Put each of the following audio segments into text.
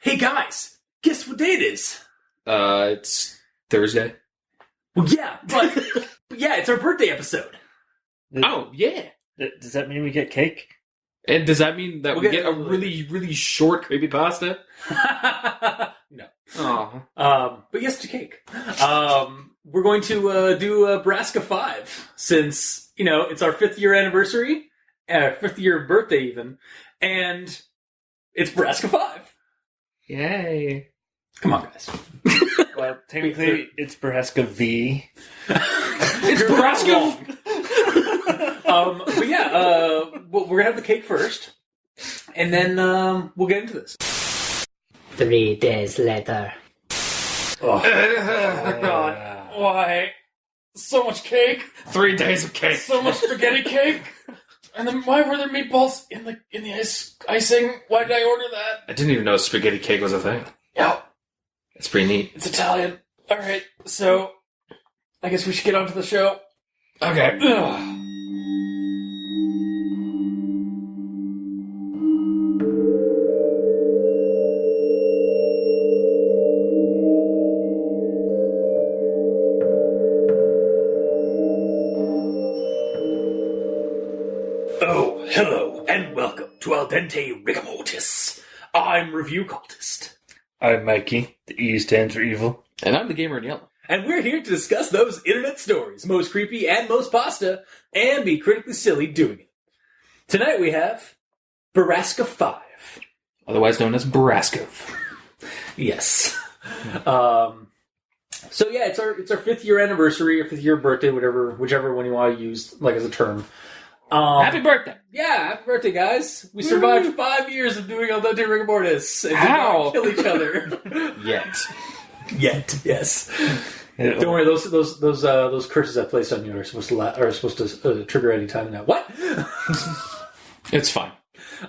Hey guys, guess what day it is? It's Thursday. Well, yeah, but yeah, it's our birthday episode. Oh, yeah. Does that mean we get cake? And does that mean that We'll we get get a really, really short creepypasta? No. Oh. But yes to cake. We're going to do Borrasca 5 since, it's our 5th year anniversary, 5th year birthday even, and it's Borrasca 5. Yay. Come on, guys. Well, technically, it's Borrasca V. It's Borrasca! But yeah, we're going to have the cake first, and then we'll get into this. 3 days later. Oh, God. Why? So much cake. 3 days of cake. So much spaghetti cake. And then why were there meatballs in the icing? Why did I order that? I didn't even know spaghetti cake was a thing. Yeah, It's pretty neat. it's Italian. All right, so I guess we should get on to the show. Okay. Ugh. Oh, hello, and welcome to Dente Rigamortis. I'm Review Cultist. I'm Mikey. The E stands for evil. And I'm the gamer in yellow. And we're here to discuss those internet stories, most creepy and most pasta, and be critically silly doing it. Tonight we have Borrasca 5. Otherwise known as Borrasca. Yes. So yeah, it's our 5th year anniversary, or 5th year birthday, whichever one you want to use like as a term. Happy birthday! Yeah, happy birthday, guys! We survived 5 years of doing Al Dente Rigamortis and did How? not kill each other. Yet. Yes. Don't worry, those curses I placed on you are supposed to trigger any time now. What? It's fine.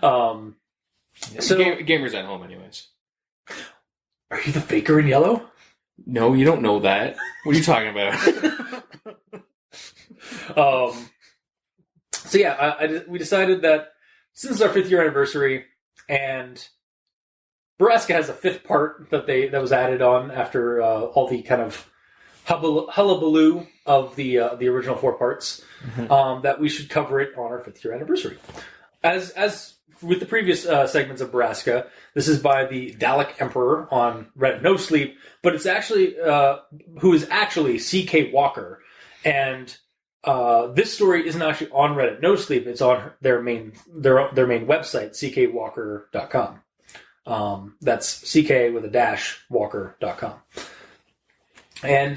So Gamers at home anyways. are you the faker in yellow? No, you don't know that. What are you talking about? So yeah, we decided that since it's our 5th year anniversary, and Borrasca has a 5th part that was added on after all the kind of hullabaloo of the original 4 parts, that we should cover it on our 5th year anniversary. As with the previous segments of Borrasca, this is by the Dalek Emperor on Reddit No Sleep, but it's actually who is actually C.K. Walker, and this story isn't actually on Reddit No Sleep. It's on their main website, ckwalker.com. That's CK with a dash walker.com. And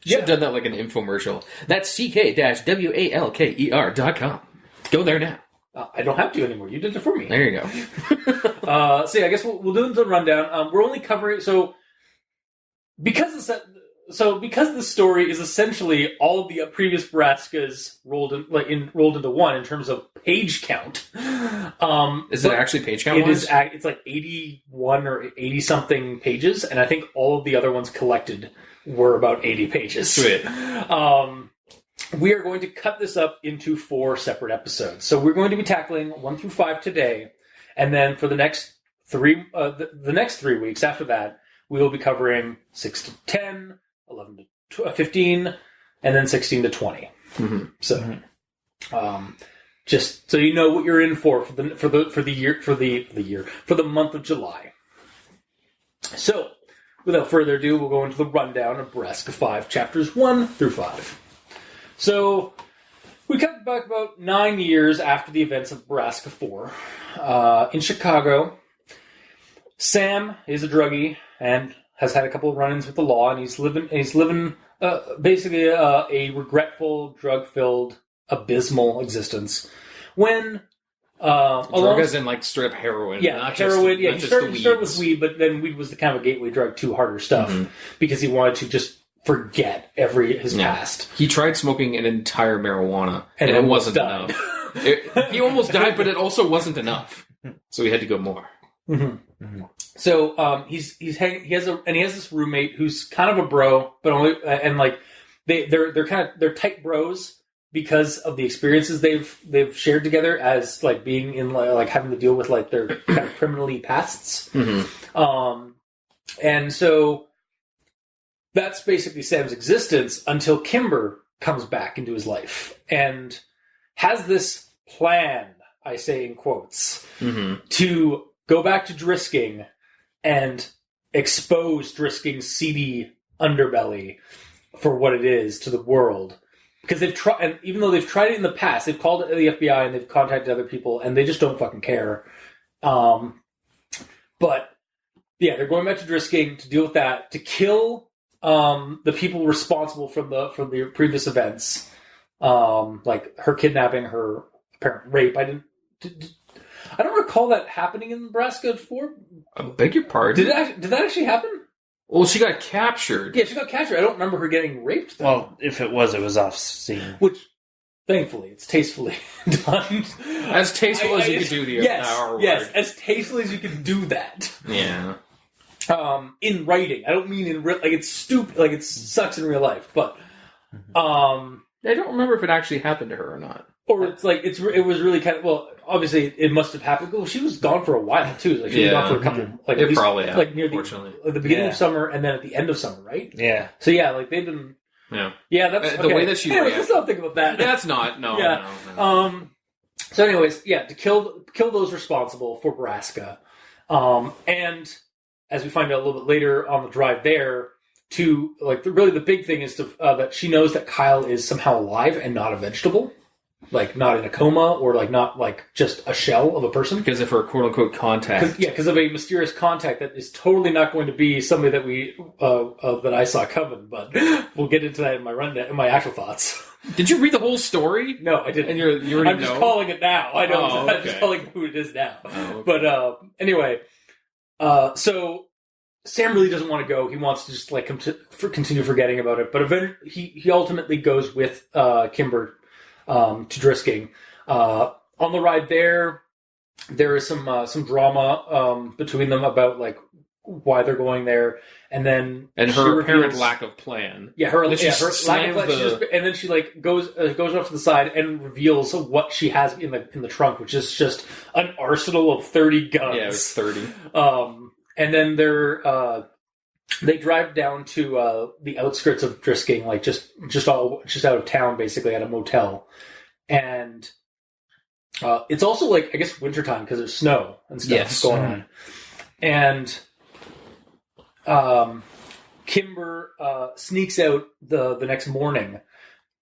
Should have done that like an infomercial. That's ck-walker.com. Go there now. I don't have to anymore. You did it for me. There you go. So yeah, I guess we'll do the rundown. We're only covering because this story is essentially all of the previous Borrascas rolled into one in terms of page count. Is it actually page count? It's like 81 or 80 something pages, and I think all of the other ones collected were about 80 pages. Sweet. We are going to cut this up into 4 separate episodes. So we're going to be tackling 1 through 5 today, and then for the next 3 weeks after that, we will be covering 6 to 10, 11 to 15, and then 16 to 20. Mm-hmm. So, just so you know what you're in for the month of July. So, without further ado, we'll go into the rundown of Borrasca 5, chapters 1 through 5. So, we cut back about 9 years after the events of Borrasca 4. In Chicago, Sam is a druggie and has had a couple of run-ins with the law, and he's living basically a regretful, drug-filled, abysmal existence. When drug as in like straight up heroin. Yeah, not heroin. Just, he started with weed, but then weed was the kind of a gateway drug to harder stuff because he wanted to just forget his past. He tried smoking an entire marijuana, and it wasn't died. enough. He almost died, but it also wasn't enough. So he had to go more. Mm-hmm. Mm-hmm. So he has this roommate who's kind of a bro, but only they're tight bros, because of the experiences they've shared together as like being in like having to deal with like their kind of criminally pasts. And so that's basically Sam's existence until Kimber comes back into his life and has this plan, I say in quotes, to go back to Drisking and expose Drisking's seedy underbelly for what it is to the world. Because they've tried, and even though they've tried it in the past, they've called it the FBI and they've contacted other people, and they just don't fucking care. But yeah, they're going back to Drisking to deal with that, to kill the people responsible from the previous events, like her kidnapping, her apparent rape. I don't recall that happening in Nebraska before. I beg your pardon. Did that actually happen? Well, she got captured. Yeah, she got captured. I don't remember her getting raped, though. Well, if it was off scene. Which, thankfully, it's tastefully done. As tasteful as you could do the hour Yes, as tastefully as you can do that. Yeah. In writing. I don't mean in real... Like, it's stupid. Like, it sucks in real life, but... I don't remember if it actually happened to her or not. Or it's like, it was really kind of... Well, obviously, it must have happened. Well, she was gone for a while, too. Like, she was gone for a couple... Like, it probably happened, like, near the beginning of summer and then at the end of summer, right? Yeah. So, yeah, like, they've been... Yeah. Yeah, that's... The way that she... Anyways, let's not think about that. That's not... No, yeah. no. So, anyways, yeah, to kill those responsible for Borrasca. And... as we find out a little bit later on the drive there, to like really the big thing is to that she knows that Kyle is somehow alive and not a vegetable, like not in a coma or like not like just a shell of a person. Because of her quote unquote contact. Because of a mysterious contact that is totally not going to be somebody that we that I saw coming. But we'll get into that in my actual thoughts. Did you read the whole story? No, I didn't. And you already I'm just calling it now. I know. Oh, I'm just calling who it is now. Oh, okay. But anyway. So Sam really doesn't want to go. He wants to just like continue forgetting about it. But eventually, he ultimately goes with Kimber to Drisking. On the ride there is some drama between them about like why they're going there, and then her apparent lack of plan. Yeah, her lack of slams plan. And then she like goes off to the side and reveals what she has in the trunk, which is just an arsenal of 30 guns. Yeah, it was 30. And then they drive down to the outskirts of Drisking, like just out of town, basically at a motel. And it's also like I guess wintertime because there's snow and stuff going on. And Kimber sneaks out the next morning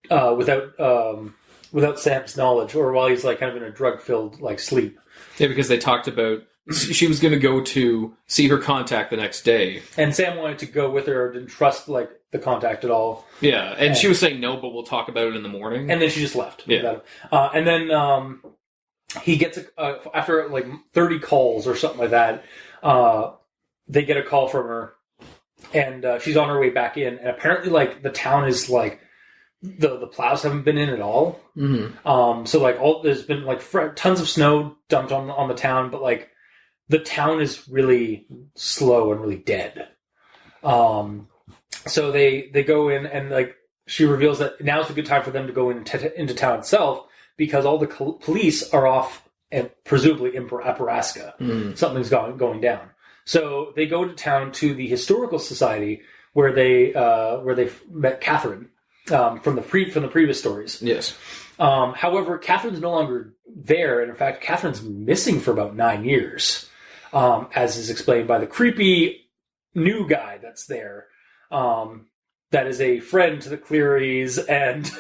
without Sam's knowledge, or while he's like kind of in a drug-filled like sleep. Yeah, because they talked about she was going to go to see her contact the next day, and Sam wanted to go with her, didn't trust like the contact at all. Yeah, and she was saying no, but we'll talk about it in the morning. And then she just left. Yeah, and then he gets after like 30 calls or something like that. They get a call from her, and she's on her way back in. And apparently, like the town is like the plows haven't been in at all. Mm-hmm. So like there's been like tons of snow dumped on the town, but like the town is really slow and really dead. So they go in, and like she reveals that now's a good time for them to go into town itself because all the police are off, and presumably in Borrasca. Something's going down. So they go to town to the historical society where they met Catherine from the previous stories. Yes. However, Catherine's no longer there, and in fact, Catherine's missing for about 9 years, as is explained by the creepy new guy that's there. That is a friend to the Clearys and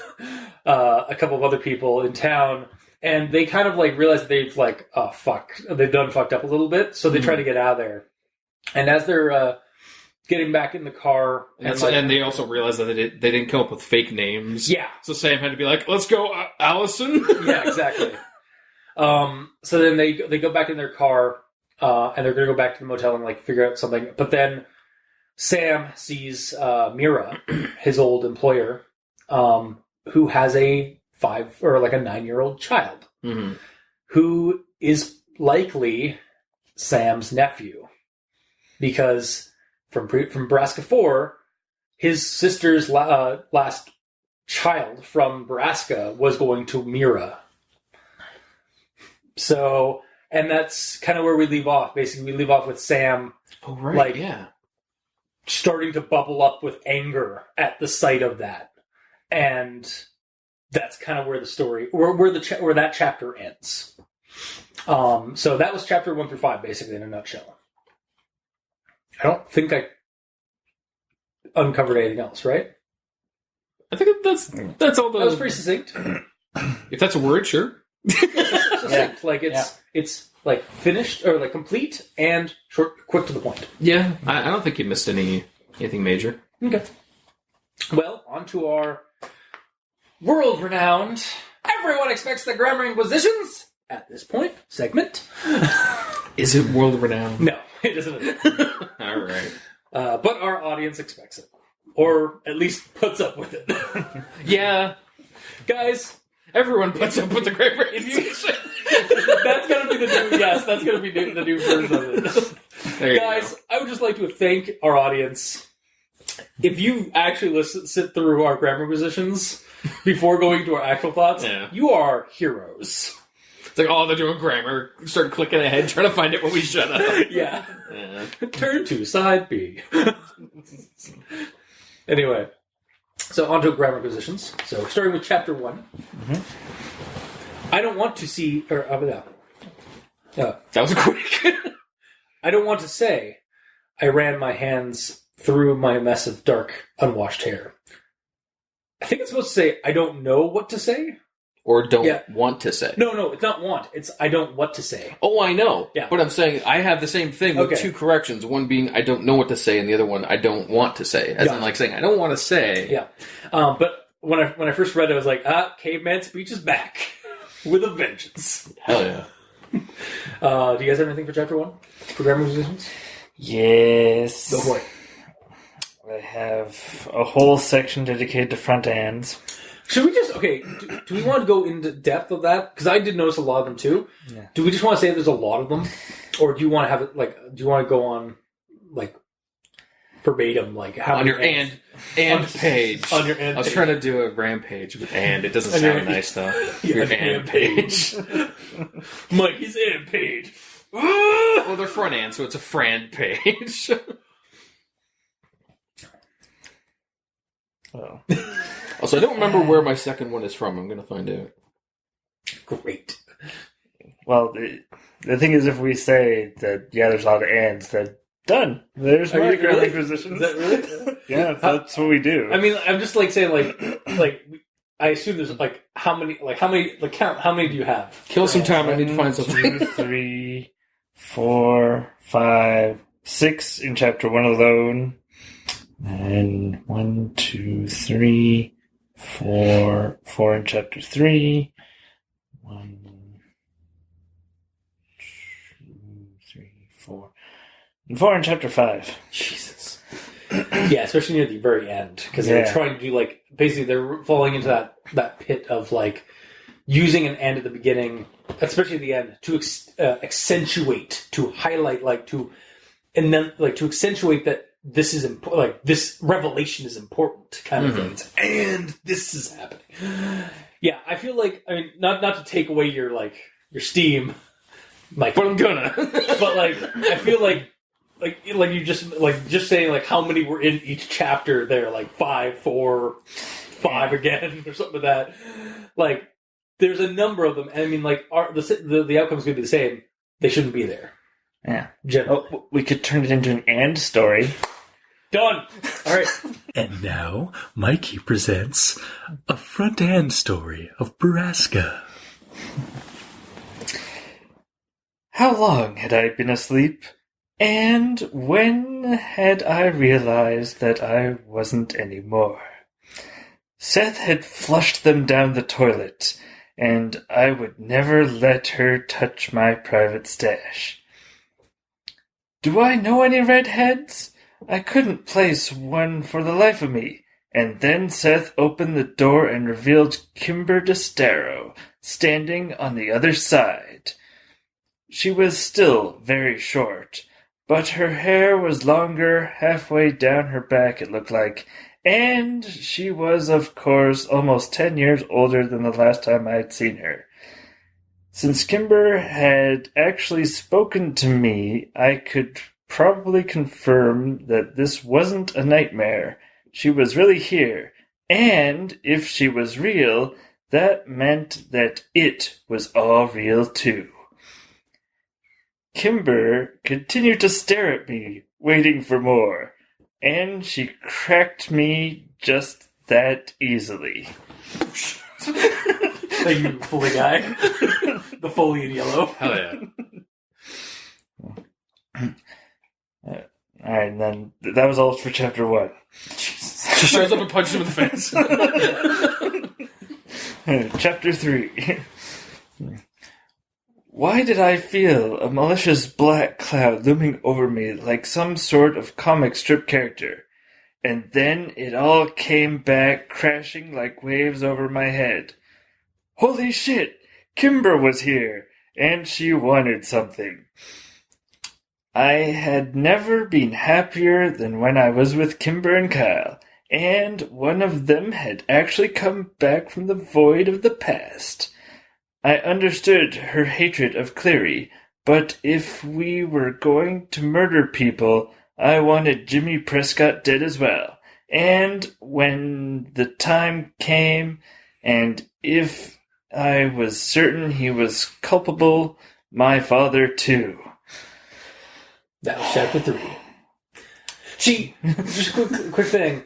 a couple of other people in town. And they kind of like realize that they've like, they've done fucked up a little bit. So they try to get out of there. And as they're getting back in the car, and they also realize that they didn't come up with fake names. Yeah. So Sam had to be like, "Let's go, Allison." Yeah, exactly. So then they go back in their car, and they're going to go back to the motel and like figure out something. But then Sam sees Mira, his old employer, who has a 9-year-old child, who is likely Sam's nephew, because from Borrasca 4, his sister's last child from Borrasca was going to Mira. So, and that's kind of where we leave off. Basically, we leave off with Sam Oh, right. Like- yeah. starting to bubble up with anger at the sight of that. And that's kind of where the story, where that chapter ends. So that was chapter 1 through 5, basically, in a nutshell. I don't think I uncovered anything else, right? I think that's all the... That was pretty succinct. If that's a word, sure. Succinct. Like, it's like finished, or like complete, and short, quick to the point. Yeah, I don't think you missed anything major. Okay. Well, on to our world-renowned, everyone expects the Grammar Inquisitions, at this point, segment. Is it world-renowned? No, it isn't. All right. But our audience expects it. Or at least puts up with it. Yeah. Guys, Everyone puts up with the Great that's going to be the new, yes, that's going to be the new version of it. Guys, I would just like to thank our audience. If you actually sit through our grammar positions before going to our actual thoughts, you are heroes. It's like, oh, they're doing grammar. Start clicking ahead, trying to find it when we shut up. Yeah. Turn to side B. Anyway, so on to grammar positions. So starting with chapter 1. Mm-hmm. I don't want to see... that was quick. I don't want to say I ran my hands through my mess of dark, unwashed hair. I think it's supposed to say, I don't know what to say. Or don't want to say. No, it's not want. It's I don't what to say. Oh, I know. Yeah. But I'm saying I have the same thing with two corrections. One being I don't know what to say, and the other one I don't want to say. As in like saying I don't want to say. Yeah. But when I first read it, I was like, caveman speech is back. With a vengeance. Hell yeah. Do you guys have anything for chapter 1? For grammar positions? Yes. Go for it. I have a whole section dedicated to front ends. Should we just, do we want to go into depth of that? Because I did notice a lot of them too. Yeah. Do we just want to say there's a lot of them? Or do you want to have it, do you want to go on, verbatim, how on many your and page. On your and I was page. trying to do a rampage with and. It doesn't sound nice, though. Your and page. Mikey's and page. Well, they're front end, so it's a friend page. Oh. Also, I don't remember where my second one is from. I'm going to find out. Great. Well, the thing is, if we say that, there's a lot of ands, then done. There's my grammar positions. Is that really? Yeah, that's what we do. I mean, I'm just saying, I assume there's how many do you have? Kill some time. I need to find something. 2, 3, 4, 5, 6 in chapter 1 alone. And 1, 2, 3, 4 in chapter 3. 1, 2, 3, 4. And 4 in chapter 5. Jesus. Yeah, especially near the very end. Because they're trying to do, basically they're falling into that pit of, using an end at the beginning, especially at the end, to accentuate, to highlight, to accentuate that this is this revelation is important, kind of thing. And this is happening. Yeah, I feel not to take away your steam, Mike, But I'm gonna. but I feel you just saying how many were in each chapter there, 5, 4, 5 again, or something like that. There's a number of them, and I mean, the outcome's going to be the same. They shouldn't be there. Yeah. Generally. Oh, we could turn it into an and story. Done. All right. And now, Mikey presents a front-end story of Borrasca. How long had I been asleep? And when had I realized that I wasn't anymore? Seth had flushed them down the toilet, and I would never let her touch my private stash. Do I know any redheads? I couldn't place one for the life of me. And then Seth opened the door and revealed Kimber DeStaro, standing on the other side. She was still very short, but her hair was longer halfway down her back, it looked like, And she was, of course, almost 10 years older than the last time I had seen her. Since Kimber had actually spoken to me, I could probably confirm that this wasn't a nightmare. She was really here. And if she was real, that meant that it was all real too. Kimber continued to stare at me, waiting for more, and she cracked me just that easily. Thank you, Foley guy. The Foley in yellow. Hell yeah. Alright, and then that was all for chapter 1. She shows up and punches him in the face. Chapter 3. Why did I feel a malicious black cloud looming over me like some sort of comic strip character? And then it all came back crashing like waves over my head. Holy shit! Kimber was here, and she wanted something. I had never been happier than when I was with Kimber and Kyle, and one of them had actually come back from the void of the past. I understood her hatred of Cleary, but if we were going to murder people, I wanted Jimmy Prescott dead as well. And when the time came, and if I was certain he was culpable, my father too. That was chapter 3. Gee, just a quick thing.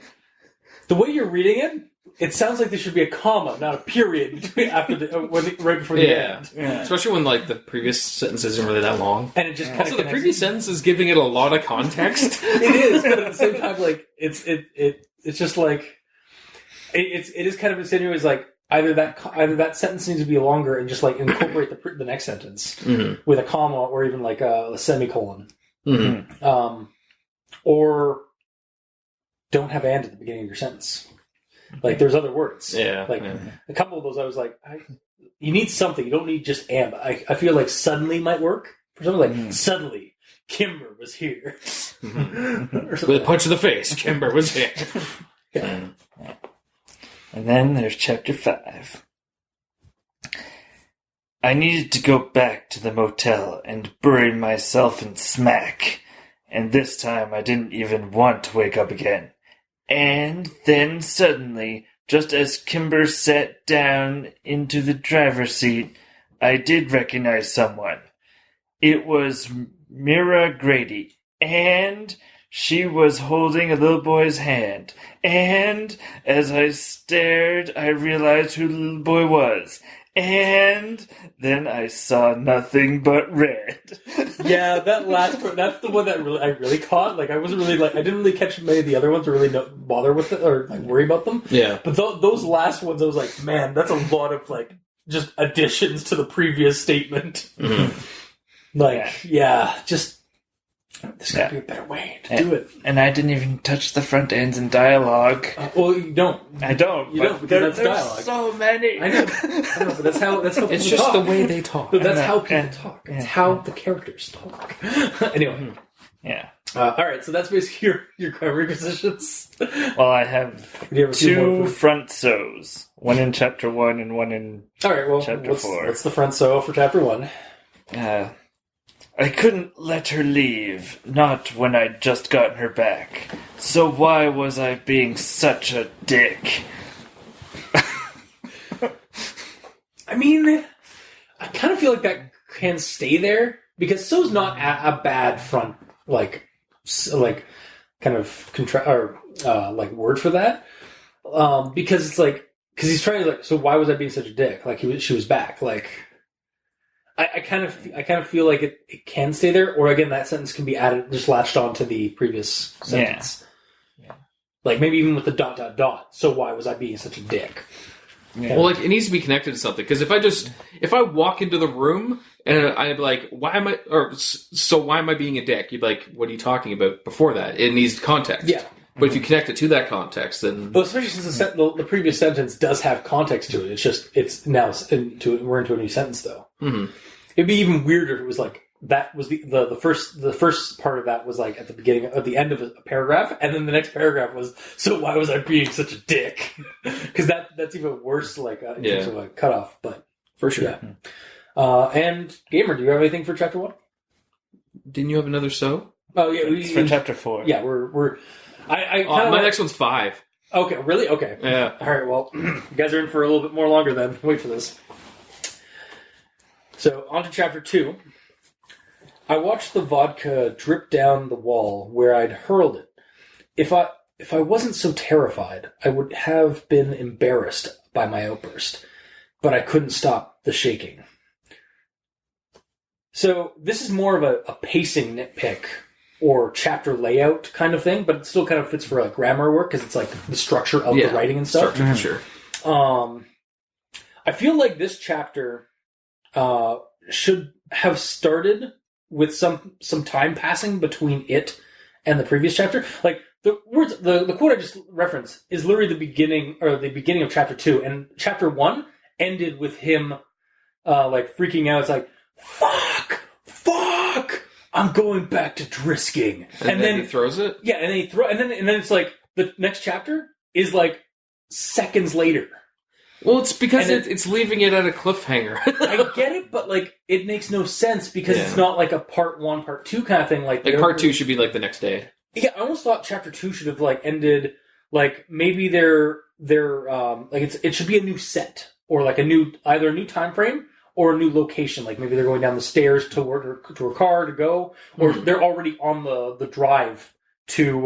The way you're reading it, it sounds like there should be a comma, not a period, between right before the end. Yeah. Especially when like the previous sentence isn't really that long. And it just kind of also the previous sentence is giving it a lot of context. It is, but at the same time, like it's just like it is kind of insinuating like either that sentence needs to be longer and just like incorporate the next sentence with a comma or even like a semicolon, or don't have and at the beginning of your sentence. Like there's other words. Yeah. Like a couple of those, I was like, you need something. You don't need just and. I feel like suddenly might work for something like suddenly Kimber was here. With a punch in the face, Kimber was here. Yeah. And then there's chapter 5. I needed to go back to the motel and bury myself in smack. And this time I didn't even want to wake up again. And then suddenly, just as Kimber sat down into the driver's seat, I did recognize someone. It was Mira Grady, and she was holding a little boy's hand. And as I stared, I realized who the little boy was. And then I saw nothing but red. Yeah, that last part, that's the one that I really caught. Like, I wasn't really, like, I didn't really catch many of the other ones or really bother with it or, like, worry about them. Yeah. But those last ones, I was like, man, that's a lot of, like, just additions to the previous statement. Like, just, there's gotta be a better way to do it. And I didn't even touch the front ends in dialogue. Well, you don't. I don't. You don't, because that's dialogue. There's so many. I know, but that's how people It's just talk. the way they talk. But that's how people talk. It's how the characters talk. Anyway. Yeah. All right, so that's basically your primary positions. Well, I have Do you have a few two more? front sews. One in chapter 1 and one in All right, well, chapter 4. what's the front sew for chapter 1? I couldn't let her leave, not when I'd just gotten her back. So why was I being such a dick? I mean, I kind of feel like that can stay there because sew's not a bad front, like kind of like word for that. Because it's like, because he's trying to like, so why was I being such a dick? Like she was back, like. I kind of feel like it can stay there, or again that sentence can be added, just latched on to the previous sentence. Yeah. Like maybe even with the ... So why was I being such a dick? Yeah. Well, like it needs to be connected to something. Because if I walk into the room and I'm like, why am I being a dick? You'd be like, what are you talking about before that? It needs context. Yeah. But if you connect it to that context, then well, especially since the previous sentence does have context to it. It's just we're into a new sentence though. Mm-hmm. It'd be even weirder if it was like that was the first part of that was like at the end of a paragraph, and then the next paragraph was, so why was I being such a dick? Because that's even worse, like in terms of a cutoff. But For sure. yeah. And Gamer, do you have anything for chapter 1? Didn't you have another so? Oh yeah, It's for chapter 4. Yeah, we're. My next one's 5. Okay, really? Okay. Yeah. All right. Well, you guys are in for a little bit more longer then. Wait for this. So on to chapter 2. I watched the vodka drip down the wall where I'd hurled it. If I wasn't so terrified, I would have been embarrassed by my outburst, but I couldn't stop the shaking. So this is more of a pacing nitpick or chapter layout kind of thing, but it still kind of fits for like grammar work because it's like the structure of the writing and stuff. Structure, for sure. I feel like this chapter should have started with some time passing between it and the previous chapter. Like the words, the quote I just referenced is literally the beginning of chapter 2, and chapter 1 ended with him like freaking out. It's like, fuck, I'm going back to Drisking, and then he throws it. Yeah, and then and then it's like the next chapter is like seconds later. Well, it's because it's leaving it at a cliffhanger. I get it, but like it makes no sense because it's not like a part 1, part 2 kind of thing. Like part 2 should be like the next day. Yeah, I almost thought chapter 2 should have like ended like maybe they're like it should be a new set or like either a new time frame or a new location. Like maybe they're going down the stairs to a car to go, or they're already on the drive to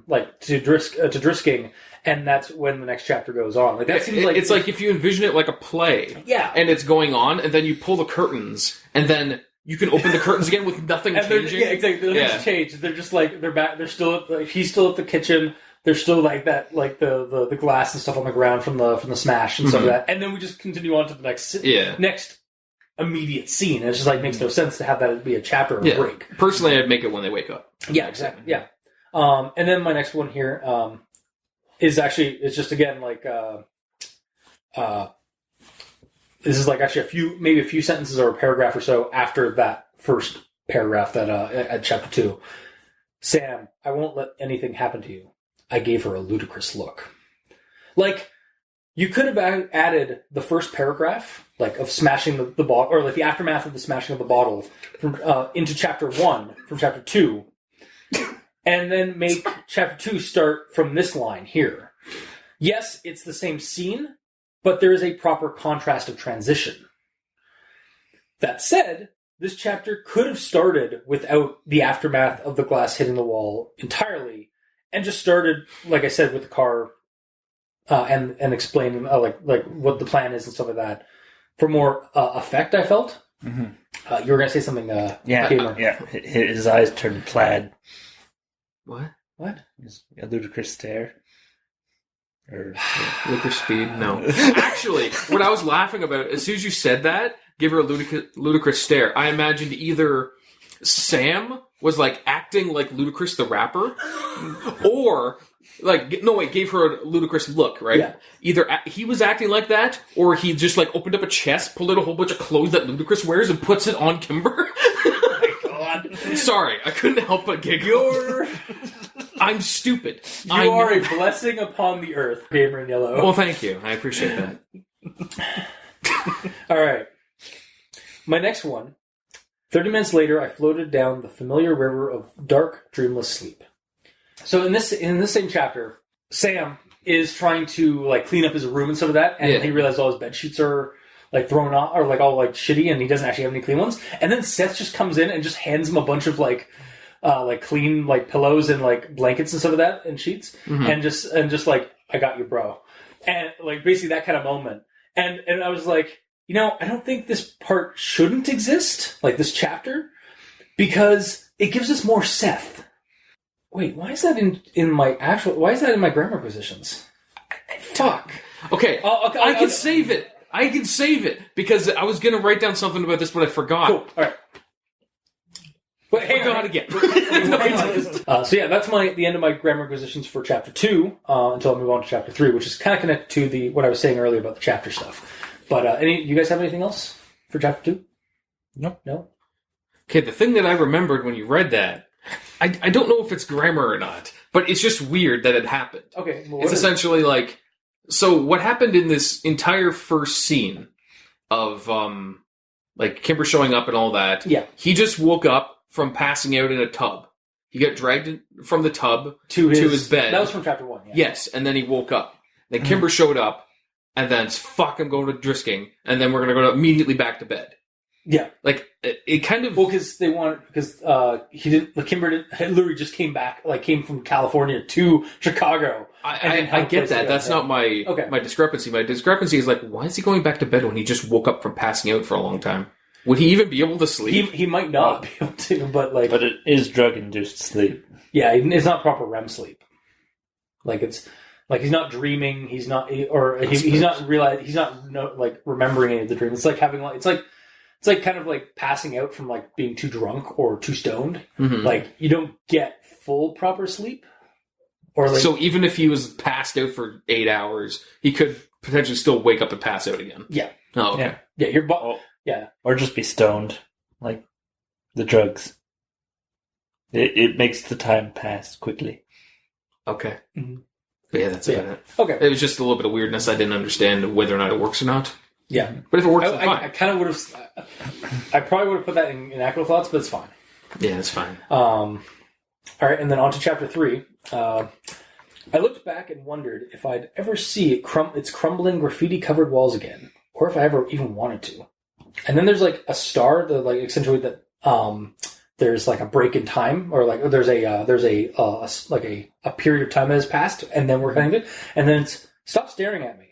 Drisking. And that's when the next chapter goes on. Like that seems like it's like if you envision it like a play, and it's going on, and then you pull the curtains, and then you can open the curtains again with nothing changing. Yeah, exactly. Nothing's changed. They're just like they're back. They're still like he's still at the kitchen. There's still like that, like the glass and stuff on the ground from the smash and stuff like that. And then we just continue on to the next immediate scene. It just like makes no sense to have that be a chapter or a break. Personally, I'd make it when they wake up. Yeah, exactly. Yeah. And then my next one here. It's just again like this is like actually maybe a few sentences or a paragraph or so after that first paragraph that at chapter 2. Sam, I won't let anything happen to you. I gave her a ludicrous look. Like you could have added the first paragraph, like of smashing the bottle, or like the aftermath of the smashing of the bottle, from into chapter 1 from chapter 2. And then make chapter 2 start from this line here. Yes, it's the same scene, but there is a proper contrast of transition. That said, this chapter could have started without the aftermath of the glass hitting the wall entirely, and just started, like I said, with the car and explaining like what the plan is and stuff like that for more effect. I felt. Mm-hmm. You were going to say something. His eyes turned plaid. What? A ludicrous stare. Or ludicrous speed? No. Actually, what I was laughing about, as soon as you said that, give her a ludicrous stare, I imagined either Sam was like acting like Ludacris the rapper, or gave her a ludicrous look, right? Yeah. Either he was acting like that, or he just like opened up a chest, pulled out a whole bunch of clothes that Ludacris wears, and puts it on Kimber. Sorry, I couldn't help but giggle. I'm stupid. You are a blessing upon the earth, Gamer in Yellow. Well, thank you. I appreciate that. All right. My next one. 30 minutes later, I floated down the familiar river of dark, dreamless sleep. So in this same chapter, Sam is trying to like clean up his room and stuff like that, and he realizes all his bed sheets are like thrown off or like all like shitty, and he doesn't actually have any clean ones. And then Seth just comes in and just hands him a bunch of like clean like pillows and like blankets and stuff like that and sheets, and just like, I got you, bro, and like basically that kind of moment. And I was like, I don't think this part shouldn't exist, like this chapter, because it gives us more Seth. Wait, why is that in my grammar positions? Fuck. Okay, I can save it. I can save it because I was going to write down something about this, but I forgot. Cool. All right. But hang on again. So yeah, that's the end of my grammar positions for chapter 2 until I move on to chapter 3, which is kind of connected to what I was saying earlier about the chapter stuff. But you guys have anything else for chapter 2? No. No. Okay, the thing that I remembered when you read that, I don't know if it's grammar or not, but it's just weird that it happened. Okay. Well, It's essentially like, so what happened in this entire first scene of, like, Kimber showing up and all that, Yeah. he just woke up from passing out in a tub. He got dragged from the tub to his bed. That was from chapter 1, yeah. Yes, and then he woke up. Then Kimber showed up, and then, fuck, I'm going to Drisking, and then we're going to go immediately back to bed. Yeah. Like, it kind of... Well, because he didn't, like, Kimber literally just came back, like, came from California to Chicago. I get that. That's not my discrepancy. My discrepancy is like, why is he going back to bed when he just woke up from passing out for a long time? Would he even be able to sleep? He might not be able to, but like... But it is drug-induced sleep. Yeah, it's not proper REM sleep. Like, it's... Like, he's not dreaming, he's not... He's not realizing... He's not, like, remembering any of the dreams. It's like having, like... It's like kind of like passing out from, like, being too drunk or too stoned. Mm-hmm. Like, you don't get full proper sleep. Or like, so even if he was passed out for 8 hours, he could potentially still wake up and pass out again? Yeah. Oh, okay. Yeah, your body... Yeah. Or just be stoned, like the drugs. It makes the time pass quickly. Okay. Mm-hmm. But yeah, that's about it. Okay. It was just a little bit of weirdness. I didn't understand whether or not it works or not. Yeah. But if it works, then I fine. kind of would have... I probably would have put that in actual thoughts, but it's fine. Yeah, it's fine. All right, and then on to chapter 3. I looked back and wondered if I'd ever see its crumbling graffiti-covered walls again, or if I ever even wanted to. And then there's like a star that like accentuate that there's like a break in time, or like there's a period of time that has passed, and then we're heading it, and then it's stop staring at me.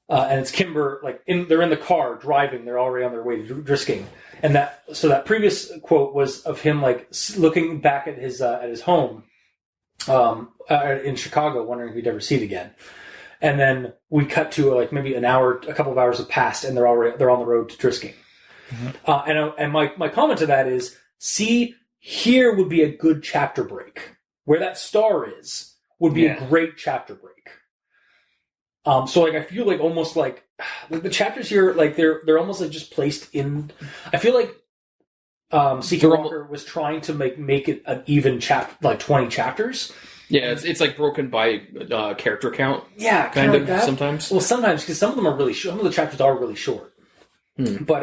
And it's Kimber, like they're in the car driving, they're already on their way to Drisking, and that previous quote was of him like looking back at his home in Chicago, wondering if he'd ever see it again. And then we cut to like maybe a couple of hours have passed, and they're on the road to Drisking. Mm-hmm. And my comment to that is, see, here would be a good chapter break. Where that star is would be a great chapter break. So like I feel like almost like the chapters here, like they're almost like just placed in. I feel like C.K. Walker was trying to make it an even chapter, like 20 chapters. Yeah, it's like broken by character count. Yeah, kind of like that. sometimes. Well, sometimes because some of them are really short. Some of the chapters are really short. But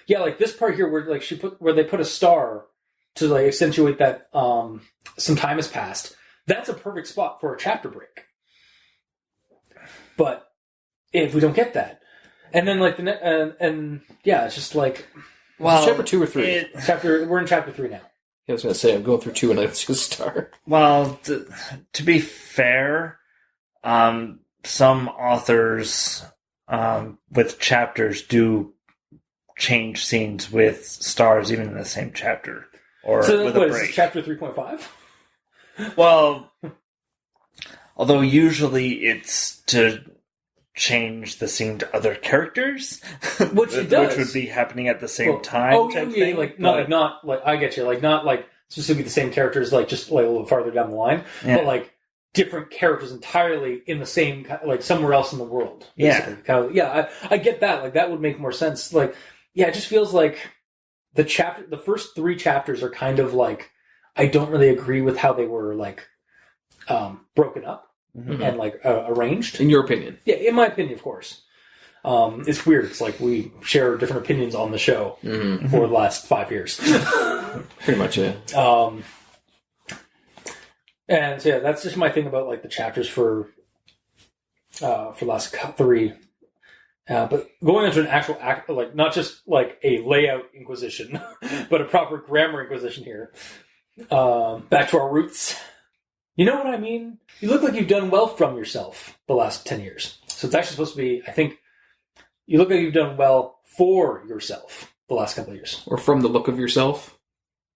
yeah, like this part here where like where they put a star to like accentuate that some time has passed. That's a perfect spot for a chapter break. But if we don't get that, and then like and yeah, it's just like, well, chapter 2 or 3. We're in chapter 3 now. I was going to say, I'm going through 2 and I see a star. Well, to be fair, some authors with chapters do change scenes with stars even in the same chapter. Or so with what a break. is this, chapter 3.5? Well, although usually it's to change the scene to other characters, which it does, which would be happening at the same time. Oh, type yeah, thing, like not like I get you, like not like specifically the same characters, like just like a little farther down the line, but like different characters entirely in the same, like somewhere else in the world. Basically. Yeah, kind of, I get that. Like that would make more sense. Like, yeah, it just feels like the first 3 chapters are kind of like, I don't really agree with how they were like broken up. Mm-hmm. And like arranged. In your opinion? Yeah, in my opinion, of course. It's weird. It's like we share different opinions on the show for the last 5 years. Pretty much, yeah. And so yeah, that's just my thing about like the chapters for last 3. But going into an actual act, like not just like a layout inquisition, but a proper grammar inquisition here. Back to our roots. You know what I mean? You look like you've done well from yourself the last 10 years. So it's actually supposed to be, I think, you look like you've done well for yourself the last couple of years. Or from the look of yourself?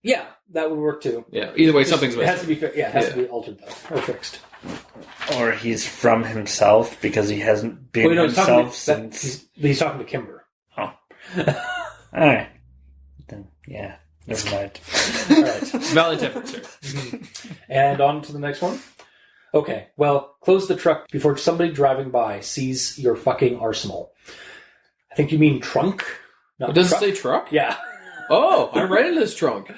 Yeah, that would work too. Yeah, either way, something's missing. It has to be, to be altered though, or fixed. Or he's from himself because he hasn't been himself since... He's talking to Kimber. Oh. Alright. Then, yeah. Never mind. All right. Valid effort, sir. And on to the next one. Okay, well, close the truck before somebody driving by sees your fucking arsenal. I think you mean trunk. Not Does truck. it say truck? Yeah. Oh, I read it as trunk.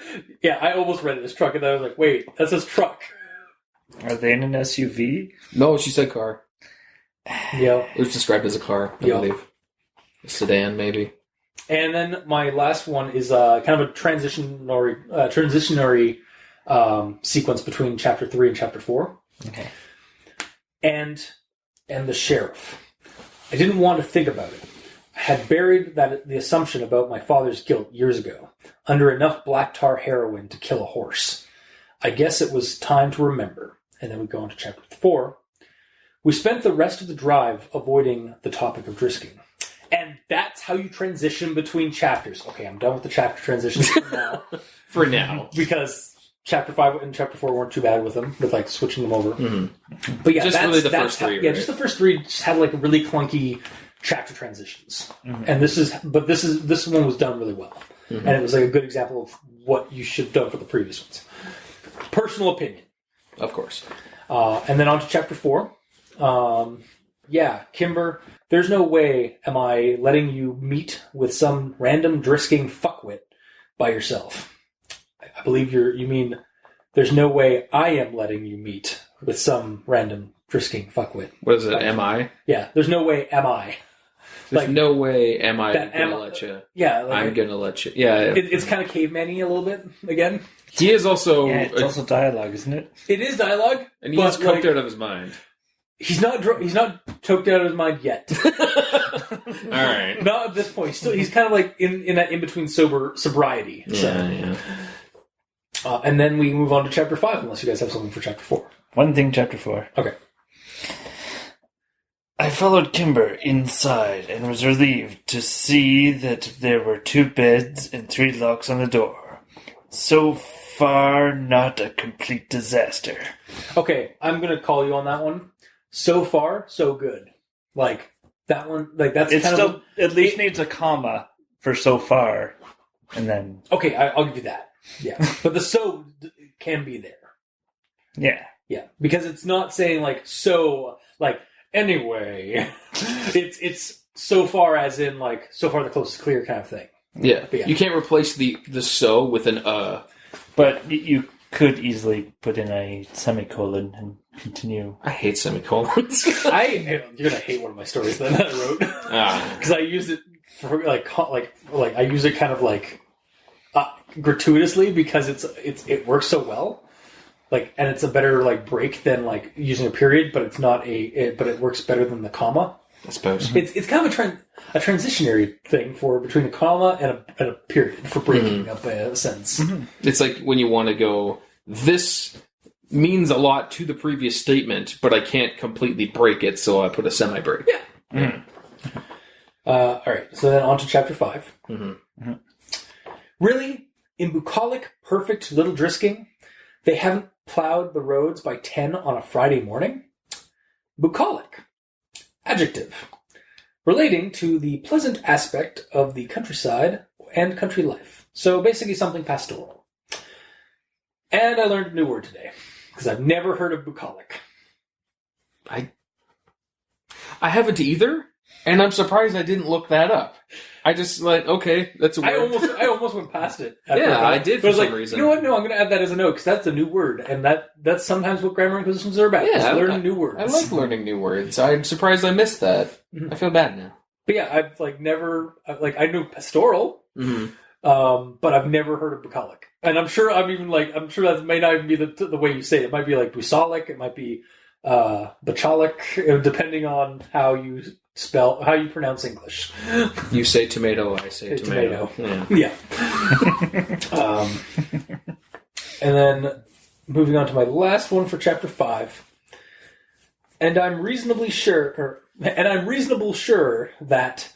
Yeah, I almost read it as truck, and then I was like, wait, that says truck. Are they in an SUV? No, she said car. Yeah. It was described as a car, I believe. A sedan, maybe. And then my last one is kind of a transitionary sequence between chapter 3 and chapter 4. Okay. And the sheriff. I didn't want to think about it. I had buried the assumption about my father's guilt years ago, under enough black tar heroin to kill a horse. I guess it was time to remember. And then we go on to chapter 4. We spent the rest of the drive avoiding the topic of drisking. And that's how you transition between chapters. Okay, I'm done with the chapter transitions for now. For now. Because chapter 5 and chapter 4 weren't too bad with them, with like switching them over. Mm-hmm. But yeah, just really the first three. Yeah, right? just the first three just had like really clunky chapter transitions. Mm-hmm. And this one was done really well. Mm-hmm. And it was like a good example of what you should have done for the previous ones. Personal opinion. Of course. And then on to chapter 4. Kimber, there's no way am I letting you meet with some random drisking fuckwit by yourself. I believe you mean there's no way I am letting you meet with some random drisking fuckwit. What is it, am I? Yeah, there's no way am I. There's no way am I that going to let you. Yeah. Like I'm going to let you. Yeah. It's kind of caveman-y a little bit, again. He is also... Yeah, it's also dialogue, isn't it? It is dialogue. And he's coked out of his mind. He's not choked out of his mind yet. All right. Not at this point. He's kind of like in that in-between sobriety. Yeah. And then we move on to chapter 5, unless you guys have something for chapter 4. One thing, chapter 4. Okay. I followed Kimber inside and was relieved to see that there were 2 beds and 3 locks on the door. So far, not a complete disaster. Okay, I'm going to call you on that one. So far, so good. Like, that one, like, that's It kind still of... at least needs a comma for so far, and then... Okay, I'll give you that. Yeah. But the so can be there. Yeah. Yeah. Because it's not saying, like, so, like, anyway. It's so far as in, like, so far the coast is clear kind of thing. Yeah. But yeah. You can't replace the so with an But you could easily put in a semicolon and continue. I hate semicolons. You're gonna hate one of my stories that I wrote because I use it for like I use it kind of like gratuitously because it works so well, like, and it's a better like break than like using a period, but it's not but it works better than the comma. I suppose It's kind of a transitionary thing for between a comma and a period for breaking up a sentence. Mm-hmm. it's like when you want to go. This means a lot to the previous statement, but I can't completely break it, so I put a semi-break. Yeah. Mm-hmm. All right. So then on to chapter 5. Mm-hmm. Mm-hmm. Really, in bucolic, perfect little drisking, they haven't plowed the roads by 10 on a Friday morning? Bucolic. Adjective. Relating to the pleasant aspect of the countryside and country life. So basically something pastoral. And I learned a new word today, because I've never heard of bucolic. I haven't either, and I'm surprised I didn't look that up. I just like, okay, that's a word. I almost went past it. Yeah, I did for some reason. You know what? No, I'm going to add that as a note because that's a new word, and that's sometimes what grammar inquisitions are about. Yeah, learning new words. I like learning new words. I'm surprised I missed that. Mm-hmm. I feel bad now. But yeah, I've like never I knew pastoral, but I've never heard of bucolic, and I'm sure that may not even be the way you say it. It might be like busolic. It might be bacholic, depending on how you pronounce English. You say tomato, I say tomato. Yeah. And then moving on to my last one for chapter 5. And I'm reasonably sure that,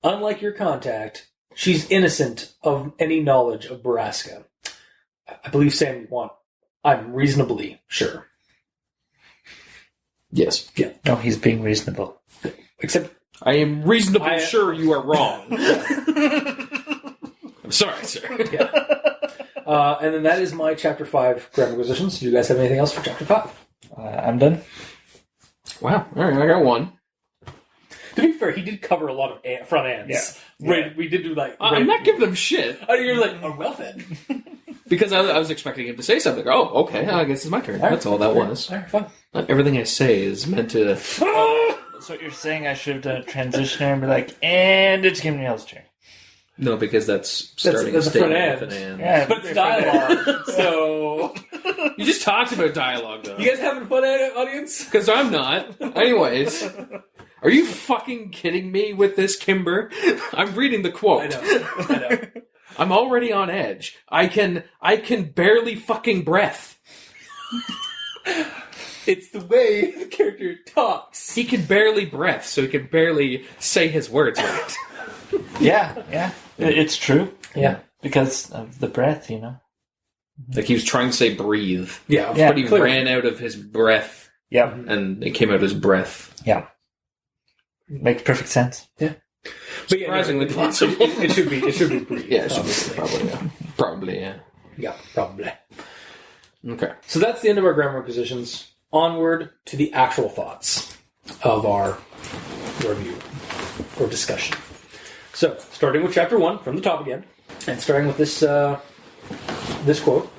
unlike your contact, she's innocent of any knowledge of Borrasca. I believe Sam you want. I'm reasonably sure. Yes. Yeah. No, he's being reasonable. Except I am reasonably sure you are wrong. I'm sorry, sir. Yeah. And then that is my chapter 5 grammar acquisitions. Do you guys have anything else for chapter 5? I'm done. Wow. All right, I got one. To be fair, he did cover a lot of front ends. Yeah. Right, we did do like. I'm not giving him shit. Oh, you're like, oh, well then. Because I was expecting him to say something. Oh, okay, I guess it's my turn. That's all that was. All right, fine. Not everything I say is meant to... So what you're saying I should have done a transition and be like, and it's Gabrielle's turn. No, because that's starting that's a the front statement end. with an end. Yeah, But it's dialogue, so... You just talked about dialogue, though. You guys having fun, audience? Because I'm not. Anyways. Are you fucking kidding me with this, Kimber? I'm reading the quote. I know. I'm already on edge. I can barely fucking breath. It's the way the character talks. He can barely breath, so he can barely say his words right. Yeah. It's true. Yeah. Because of the breath, you know. Like he was trying to say breathe. Yeah, But he clearly. ran out of his breath, Yep. and it came out as breath. Yeah. Makes perfect sense. Yeah. But Surprisingly it possible. should be brief. Yeah, it should be, obviously. probably, yeah. Yeah, probably. Okay. So that's the end of our grammar positions. Onward to the actual thoughts of our review or discussion. So, starting with chapter 1 from the top again, and starting with this this quote.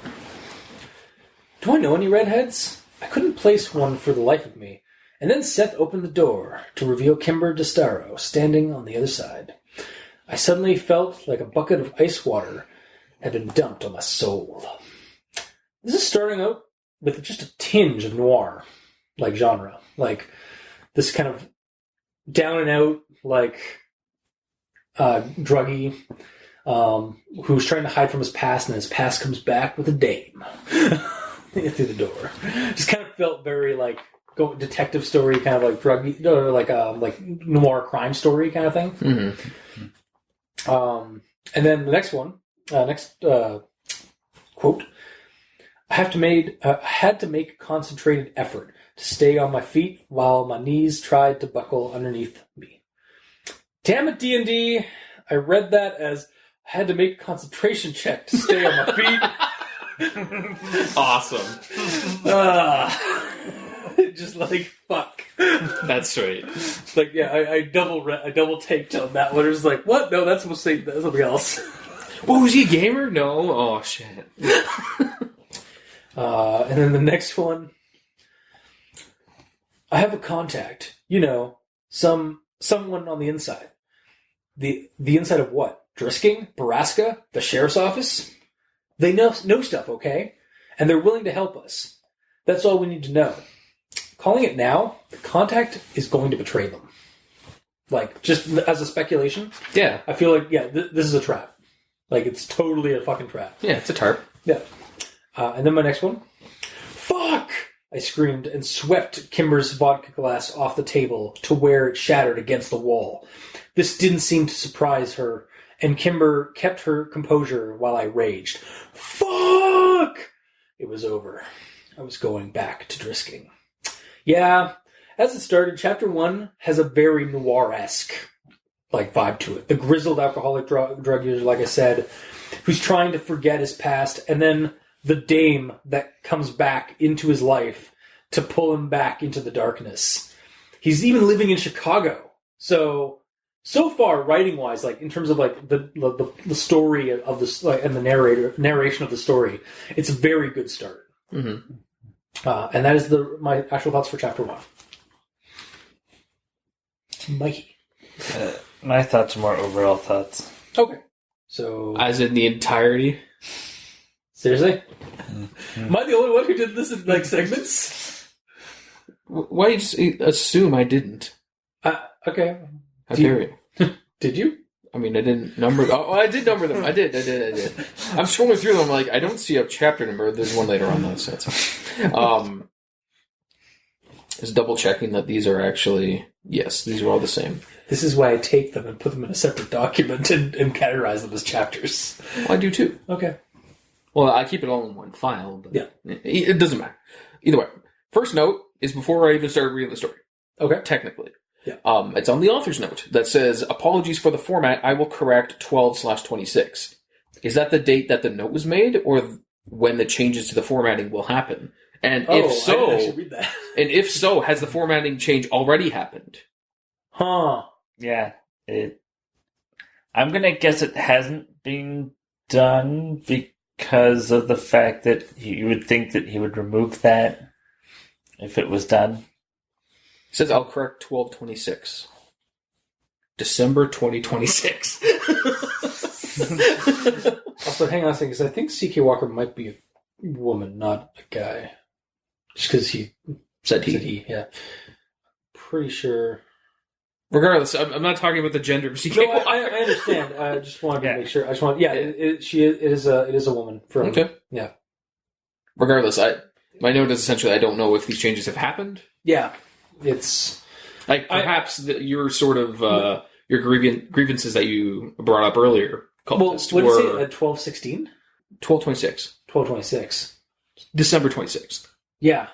Do I know any redheads? I couldn't place one for the life of me. And then Seth opened the door to reveal Kimber DeStaro standing on the other side. I suddenly felt like a bucket of ice water had been dumped on my soul. This is starting out with just a tinge of noir, like genre. Like this kind of down and out, like druggy, who's trying to hide from his past, and his past comes back with a dame through the door. Just kind of felt very like detective story, kind of like druggy, or like noir crime story kind of thing. Mm-hmm. And then the next one, quote. I had to make a concentrated effort to stay on my feet while my knees tried to buckle underneath me. Damn it, D&D! I read that as I had to make a concentration check to stay on my feet. Awesome. Just like fuck. That's sweet. Like yeah, I double taped on that one. It was like what? No, that's supposed to say something else. Oh, was he a gamer? No. Oh shit. And then the next one. I have a contact. You know, someone on the inside. The inside of what? Drisking? Borrasca? The sheriff's office? They know stuff, okay? And they're willing to help us. That's all we need to know. Calling it now, the contact is going to betray them. Like, just as a speculation, Yeah. I feel like, yeah, this is a trap. Like, it's totally a fucking trap. Yeah, it's a tarp. Yeah. And then my next one. Fuck! I screamed and swept Kimber's vodka glass off the table to where it shattered against the wall. This didn't seem to surprise her, and Kimber kept her composure while I raged. Fuck! It was over. I was going back to Drisking. Yeah, as it started, Chapter 1 has a very noir-esque vibe to it. The grizzled alcoholic drug user, like I said, who's trying to forget his past, and then the dame that comes back into his life to pull him back into the darkness. He's even living in Chicago. So far, writing-wise, in terms of the story of this and the narration of the story, it's a very good start. Mm-hmm. And that is my actual thoughts for Chapter 1. Mikey. My thoughts are more overall thoughts. Okay. So... As in the entirety? Seriously? Am I the only one who did this in segments? Why you just assume I didn't? Okay. How dare you? Did you? I mean, I didn't number... Oh, I did number them. I did. I'm scrolling through them. I'm like, I don't see a chapter number. There's one later on, though, so it's... Just double-checking that these are actually... Yes, these are all the same. This is why I take them and put them in a separate document and categorize them as chapters. Well, I do, too. Okay. Well, I keep it all in one file, but yeah. It doesn't matter. Either way. First note is before I even started reading the story. Okay. Technically. Yeah. It's on the author's note that says, apologies for the format, I will correct 12/26. Is that the date that the note was made, or when the changes to the formatting will happen? And if so, I didn't actually read that. And if so, has the formatting change already happened? Huh. Yeah, I'm gonna guess it hasn't been done because of the fact that you would think that he would remove that if it was done. It says I'll correct 12/26. December 2026. Also, hang on a second, because I think C.K. Walker might be a woman, not a guy. Just because he Said he. said he, yeah. Pretty sure. Regardless, I'm not talking about the gender of CK No, Walker. I understand. I just wanted to Yeah. make sure. I just want, yeah, it is a woman. From, Okay. Yeah. Regardless, my note is essentially I don't know if these changes have happened. Yeah. It's. Like perhaps your sort of your grievances that you brought up earlier. Well, Cultist, what did you say? were At 12/16? 12/26, 12/26. December 26th. Yeah.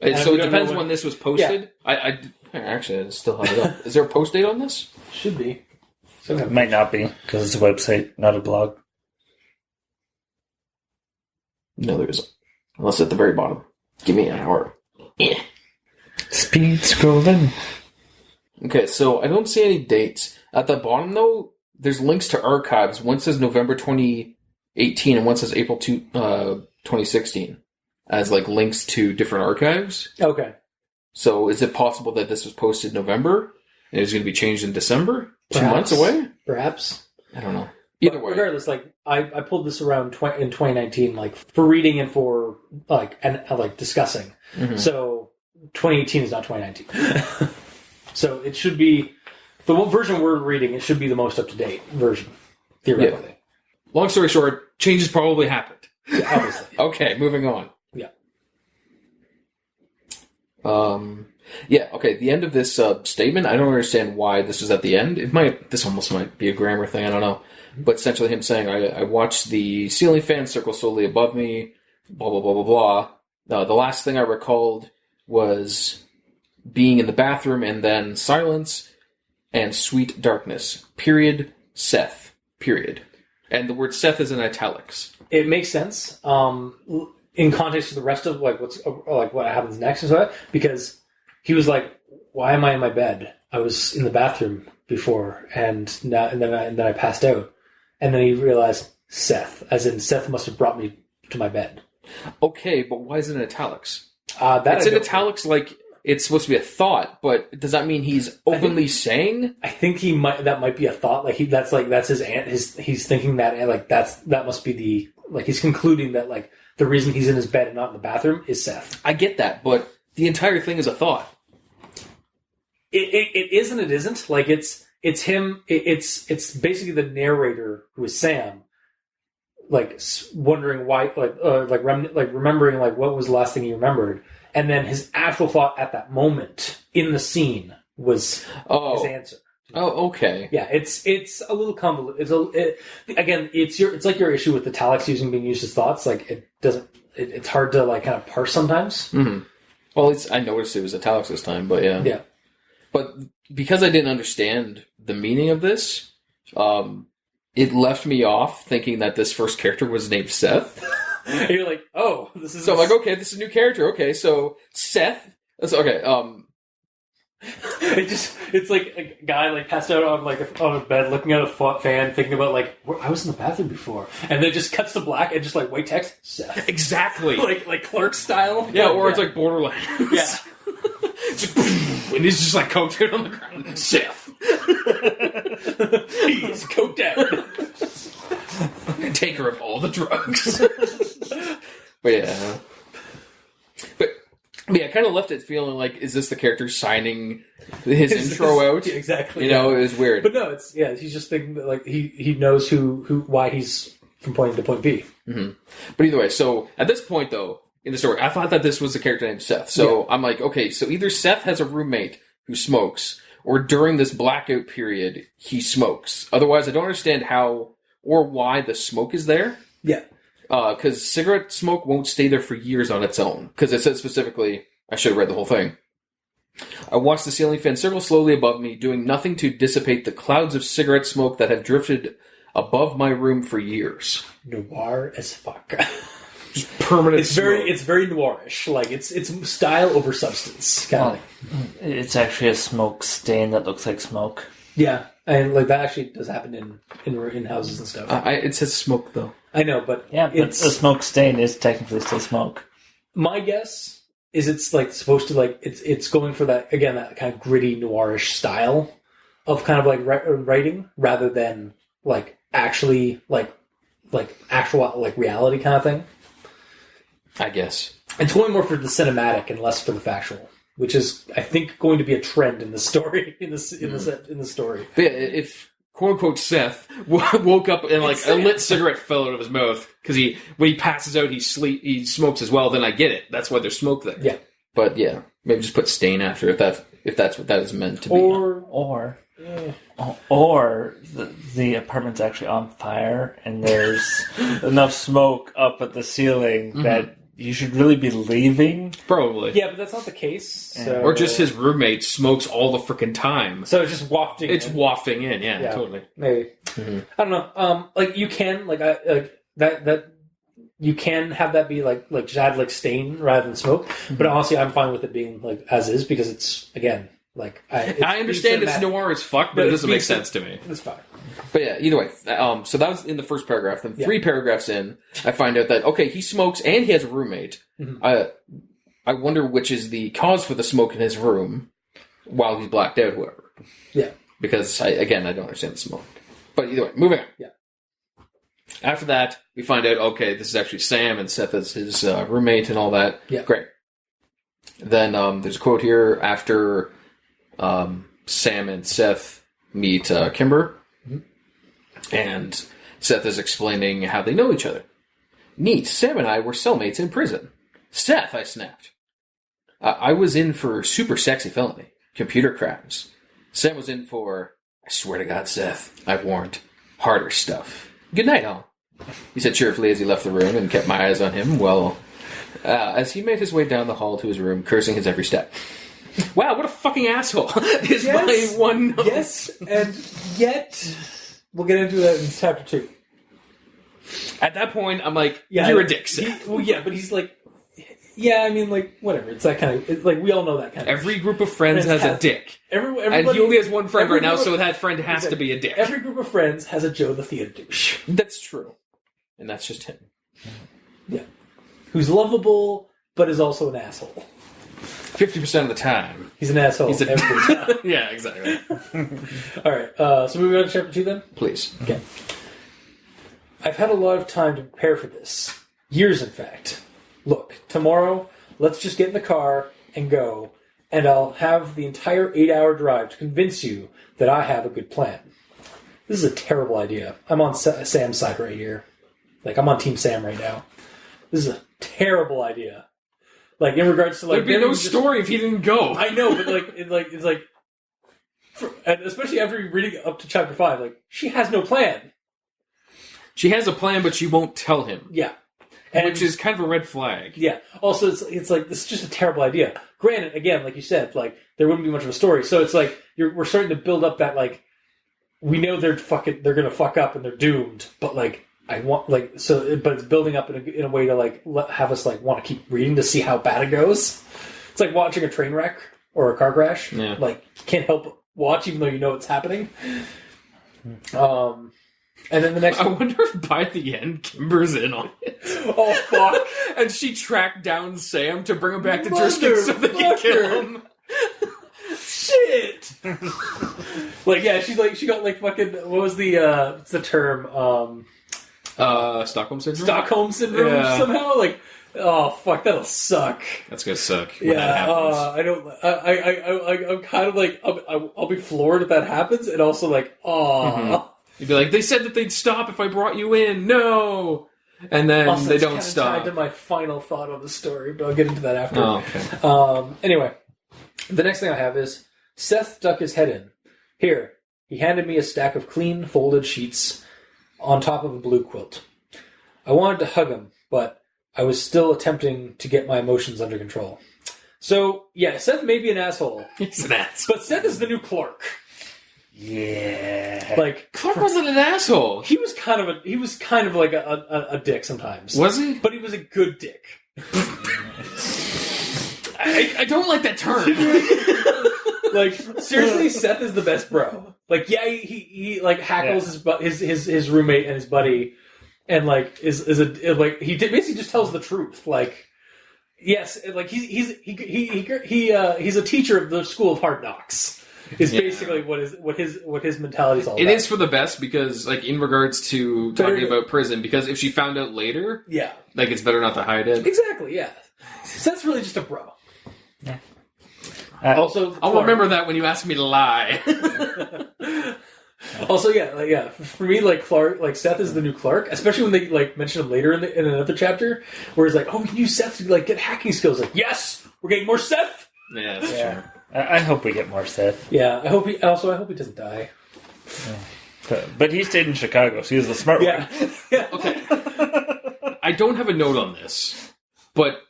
And So we it don't depends know when this was posted. I actually still have it up. Is there a post date on this? Should be. So, It might not be because it's a website, not a blog. No, there isn't. Unless at the very bottom. Give me an hour. Yeah. Speed scrolling. Okay, so I don't see any dates. At the bottom, though, there's links to archives. One says November 2018 and one says April 2016 as like links to different archives. okay. So is it possible that this was posted November and it was going to be changed in December? 2 Perhaps. months away? Perhaps. I don't know. Either But way. regardless, like I pulled this around in 2019, like for reading and for like discussing. Mhm. So 2018 is not 2019. So it should be the version we're reading. It should be the most up to date version, theoretically. Long story short, changes probably happened. Yeah, obviously. Okay, moving on. Yeah. Yeah, okay, the end of this statement, I don't understand why this is at the end. This almost might be a grammar thing, I don't know. But essentially him saying, I watched the ceiling fan circle slowly above me, blah, blah, blah, blah, blah. The last thing I recalled was being in the bathroom and then silence and sweet darkness. Period. Seth. Period. And the word Seth is in italics. It makes sense in context to the rest of like what happens next and so because he was like, "Why am I in my bed? I was in the bathroom before, and then I passed out." And then he realized Seth, as in Seth must have brought me to my bed. Okay, but why is it in italics? That's It's in italics like it's supposed to be a thought, but does that mean he's openly saying? I think that might be a thought. Like that's his he's thinking that like that must be the like he's concluding that like the reason he's in his bed and not in the bathroom is Seth. I get that, but the entire thing is a thought. It is and it isn't. Like it's him. It's basically the narrator who is Sam, like wondering why, remembering like what was the last thing he remembered, and then his actual thought at that moment in the scene was his answer. Oh, okay. Yeah, it's a little convoluted. It's like your issue with the italics being used as thoughts. Like it doesn't. It's hard to like kind of parse sometimes. Mm-hmm. Well, I noticed it was italics this time, but yeah. Yeah. But because I didn't understand the meaning of this, it left me off thinking that this first character was named Seth. And you're like, oh, this is. So I'm like, okay, this is a new character. Okay, so Seth. Okay. It's like a guy like passed out on a bed, looking at a fan, thinking about like I was in the bathroom before, and then it just cuts to black and just like white text Seth, Exactly. like Clerk style. Yeah, or it's like Borderlands. Yeah. And he's just like coked out on the ground. Seth. He's coked out. Taker of all the drugs. But yeah. But yeah, I kind of left it feeling like, is this the character signing his intro out? Exactly. You know, it was weird. But no, he's just thinking that like he knows why he's from point A to point B. Mm-hmm. But either way, so at this point though, in the story, I thought that this was a character named Seth. So yeah. I'm like, okay, so either Seth has a roommate who smokes, or during this blackout period, he smokes. Otherwise, I don't understand how or why the smoke is there. Yeah. Because cigarette smoke won't stay there for years on its own. Because it says specifically, I should have read the whole thing. I watched the ceiling fan circle slowly above me, doing nothing to dissipate the clouds of cigarette smoke that have drifted above my room for years. Noir as fuck. Just permanent. It's very noirish. Like it's style over substance kind of thing. It's actually a smoke stain that looks like smoke. Yeah, and like that actually does happen in houses and stuff. It says smoke though. I know, but Yeah, but a smoke stain is technically still smoke. my guess is it's like supposed to like it's going for that again, that kind of gritty noirish style of kind of like writing rather than like actually like actual like reality kind of thing. I guess. It's going more for the cinematic and less for the factual, which is I think going to be a trend in the story in the story. But yeah, if quote unquote Seth woke up and like a lit cigarette fell out of his mouth because when he passes out he smokes as well, then I get it. That's why there's smoke there. Yeah. But yeah, maybe just put stain after if that's what that is meant to be. Or the apartment's actually on fire and there's enough smoke up at the ceiling that you should really be leaving. Probably. Yeah, but that's not the case. So... Or just his roommate smokes all the freaking time. So it's just wafting. It's wafting in, yeah, totally. Maybe. I don't know. Like you can that you can have that be like just add like stain rather than smoke. But honestly, I'm fine with it being like as is because it's again like I understand it's noir as fuck, but it doesn't make sense to me. It's fine. But yeah, either way. So that was in the first paragraph. Then 3 paragraphs in, I find out that okay, he smokes and he has a roommate. I wonder which is the cause for the smoke in his room while he's blacked out. Whoever. Yeah. Because I don't understand the smoke. But either way, moving on. Yeah. After that, we find out okay, this is actually Sam and Seth is his roommate and all that. Yeah. Great. Then there's a quote here after Sam and Seth meet Kimber. And Seth is explaining how they know each other. Neat, Sam and I were cellmates in prison. Seth, I snapped. I was in for super sexy felony, computer crimes. Sam was in for, I swear to God, Seth, I've warned, harder stuff. Good night, all. He said cheerfully as he left the room and kept my eyes on him, as he made his way down the hall to his room, cursing his every step. Wow, what a fucking asshole is my one note. Yes, and yet... We'll get into that in chapter 2. At that point, I'm like, you're a dick, Seth. But he's like, yeah, I mean, like, whatever. It's that kind of, like, we all know that kind of Every group of friends has a dick. Everybody, and he only has one friend right now, so that friend has to be a dick. Every group of friends has a Joe the theater douche. That's true. And that's just him. Yeah. Who's lovable, but is also an asshole. 50% of the time. He's an asshole every time. Yeah, exactly. All right, so moving on to chapter 2 then? Please. Okay. I've had a lot of time to prepare for this. Years, in fact. Look, tomorrow, let's just get in the car and go, and I'll have the entire 8-hour drive to convince you that I have a good plan. This is a terrible idea. I'm on Sam's side right here. Like, I'm on Team Sam right now. This is a terrible idea. Like in regards to like, there'd be no story if he didn't go. I know, but it's like, and especially after reading up to chapter 5, like she has no plan. She has a plan, but she won't tell him. Yeah, which is kind of a red flag. Yeah. Also, it's like this is just a terrible idea. Granted, again, like you said, like there wouldn't be much of a story. So it's like we're starting to build up that like we know they're gonna fuck up and they're doomed, but like. But it's building up in a way to like have us like want to keep reading to see how bad it goes. It's like watching a train wreck or a car crash. Yeah. Like you can't help but watch even though you know it's happening. And then the next I wonder if by the end Kimber's in on it. Oh fuck! And she tracked down Sam to bring him back to Driskin so they can kill him. Shit! Like yeah, she got like fucking what was the term? Stockholm syndrome? Stockholm syndrome somehow? Like, oh, fuck, that'll suck. That's gonna suck when that happens. I'm kind of like, I'll be floored if that happens, and also like, You'd be like, they said that they'd stop if I brought you in, no! And then also, they don't stop. Tied to my final thought on the story, but I'll get into that after. Oh, okay. Anyway, the next thing I have is, Seth stuck his head in. Here, he handed me a stack of clean, folded sheets on top of a blue quilt. I wanted to hug him, but I was still attempting to get my emotions under control. So, yeah, Seth may be an asshole. He's an ass. But Seth is the new Clark. Yeah. Like Clark wasn't an asshole. he was kind of like a dick sometimes. Was he? But he was a good dick. I don't like that term. Like seriously, Seth is the best bro. Like he like hackles his roommate and his buddy, and like is like basically just tells the truth. Like yes, like he's a teacher of the School of Hard Knocks. Is basically what his mentality is all about. It is for the best because, like, in regards to talking about prison, because if she found out later, yeah, like, it's better not to hide it. Exactly, yeah. So that's really just a bro. Yeah. Also, I'll remember that when you ask me to lie. Also, yeah. For me, like Clark, like Seth is the new Clark, especially when they like mention him later in another chapter, where he's like, "Oh, we can use Seth to like get hacking skills." Like, yes, we're getting more Seth. Yeah, that's true. I hope we get more Seth. Yeah, I hope he doesn't die. Yeah. But he stayed in Chicago, so he was the smart one. Yeah. Okay. I don't have a note on this, but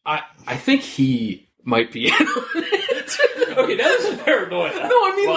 I think he might be in on it. Okay, now this is paranoia. No, I mean,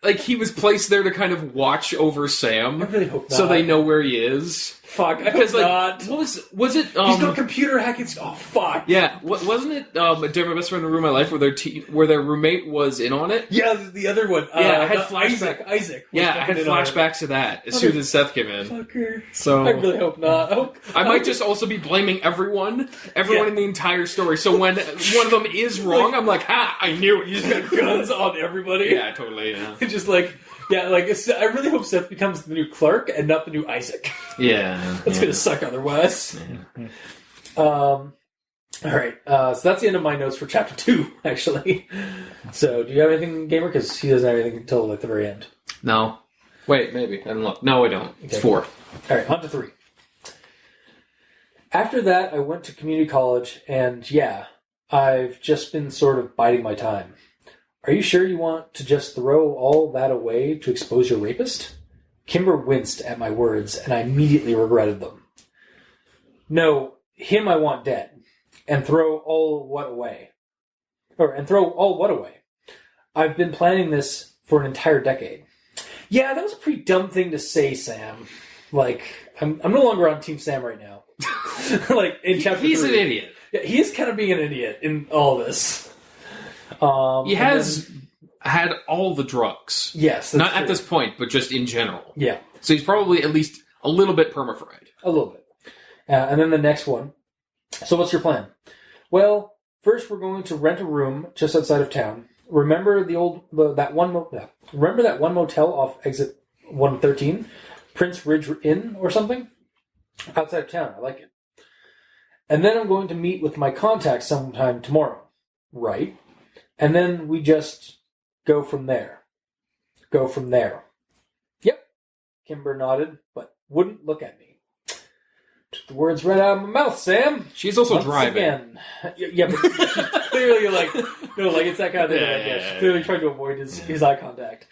like he was placed there to kind of watch over Sam. I really hope not. So they know where he is. Fuck, I Because hope like, not. was it? He's got computer hacking. Oh fuck. Yeah, wasn't it? Did My Best Friend in Ruin My Life, where their roommate was in on it? Yeah, the other one. Yeah, I had Isaac. was Yeah, I had fucking in on it. flashbacks to that as soon as Seth came in. Fucker. So I really hope not. I might just also be blaming everyone in the entire story. So when one of them is wrong, I'm like, ha, I knew it. You just got guns on everybody. Yeah, totally. Yeah. Just like, yeah, like I really hope Seth becomes the new Clark and not the new Isaac. Yeah, That's gonna suck otherwise. All right, so that's the end of my notes for chapter 2. Actually, so do you have anything, Gamer? Because he doesn't have anything until like the very end. No, wait, maybe I don't look. No, I don't. It's Okay. 4. All right, on to 3. After that, I went to community college, and yeah, I've just been sort of biding my time. Are you sure you want to just throw all that away to expose your rapist? Kimber winced at my words, and I immediately regretted them. No, him I want dead. And throw all what away. And throw all what away? I've been planning this for an entire decade. Yeah, that was a pretty dumb thing to say, Sam. Like, I'm no longer on Team Sam right now. Like, in chapter 3. He's an idiot. Yeah, he is kind of being an idiot in all this. He has had all the drugs. Yes. Not true. at this point, but just in general. Yeah. So he's probably at least a little bit perma-fried. A little bit. And then the next one. So what's your plan? Well, first we're going to rent a room just outside of town. Remember that one motel off exit 113? Prince Ridge Inn or something? Outside of town. I like it. And then I'm going to meet with my contacts sometime tomorrow. Right. And then we just go from there. Yep. Kimber nodded, but wouldn't look at me. Took the words right out of my mouth, Sam. She's also Once driving. Again. Yeah, but she's clearly like, no, like it's that kind of thing. Yeah, she's clearly trying to avoid his eye contact.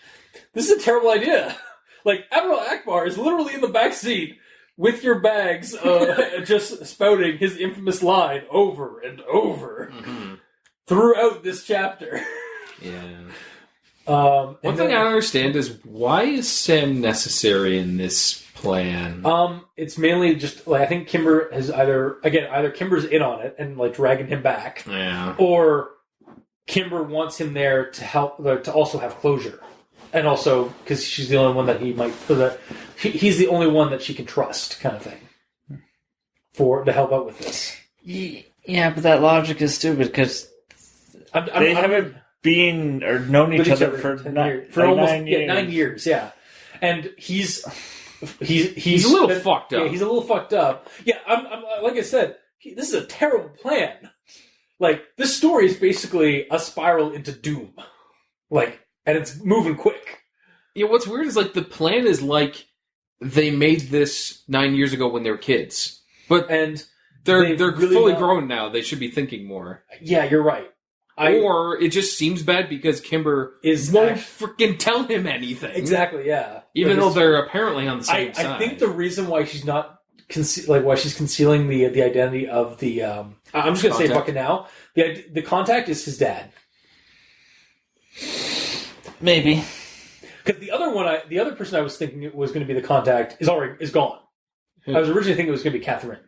This is a terrible idea. Like, Admiral Akbar is literally in the back seat with your bags, just spouting his infamous line over and over throughout this chapter. Yeah. One thing I don't understand is why is Sam necessary in this plan? It's mainly just like I think Kimber has either Kimber's in on it and like dragging him back, Yeah. or Kimber wants him there to help to also have closure, and also because she's the only one that he's the only one that she can trust, kind of thing, to help out with this. Yeah, but that logic is stupid because they haven't been or known each other for almost 9 years. 9 years, yeah. And he's He's a little fucked up. Yeah, he's a little fucked up. Yeah, I'm like I said, this is a terrible plan. Like, this story is basically a spiral into doom. Like, and it's moving quick. Yeah, what's weird is, like, the plan is, like, they made this 9 years ago when they were kids. But they're really fully grown now. They should be thinking more. Yeah, you're right. Or it just seems bad because Kimber won't freaking tell him anything. Exactly, yeah. Even though they're apparently on the same side. I think the reason why she's not why she's concealing the identity of the I'm just gonna say fucking now. The contact is his dad. Maybe. Because the other person I was thinking it was going to be the contact is gone. I was originally thinking it was going to be Catherine.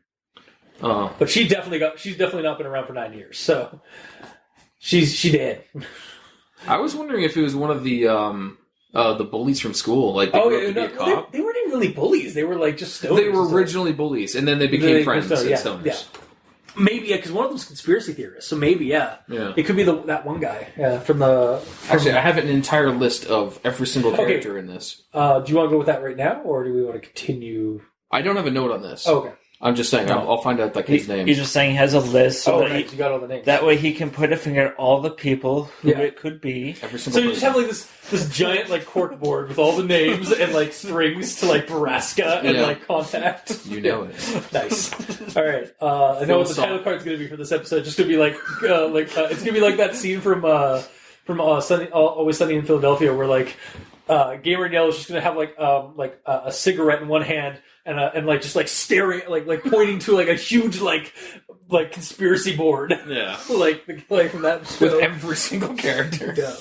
But she's definitely not been around for 9 years, so she dead. I was wondering if it was one of the bullies from school. Like, they grew up to be a cop. They weren't even really bullies. They were like just stoners. They were originally bullies, and then they became friends and stoners. Yeah. Maybe, because one of them's conspiracy theorists, so maybe, yeah. It could be that one guy from the... Actually, I have an entire list of every single character in this. Do you want to go with that right now, or do we want to continue? I don't have a note on this. Oh, okay. I'm just saying, I'll find out that kid's name. He's just saying he has a list. So that you got all the names. That way he can put a finger at all the people who it could be. Every single So you person. just have like this giant like cork board with all the names and like strings to like Borrasca and like contact. You know it. Nice. All right. I know what the title card's going to be for this episode. Just going to be it's going to be like that scene from Always Sunny in Philadelphia where like Gamer Yell is just going to have like a cigarette in one hand and like just like staring like pointing to like a huge like conspiracy board. Yeah. like from that show. With every single character. Yeah.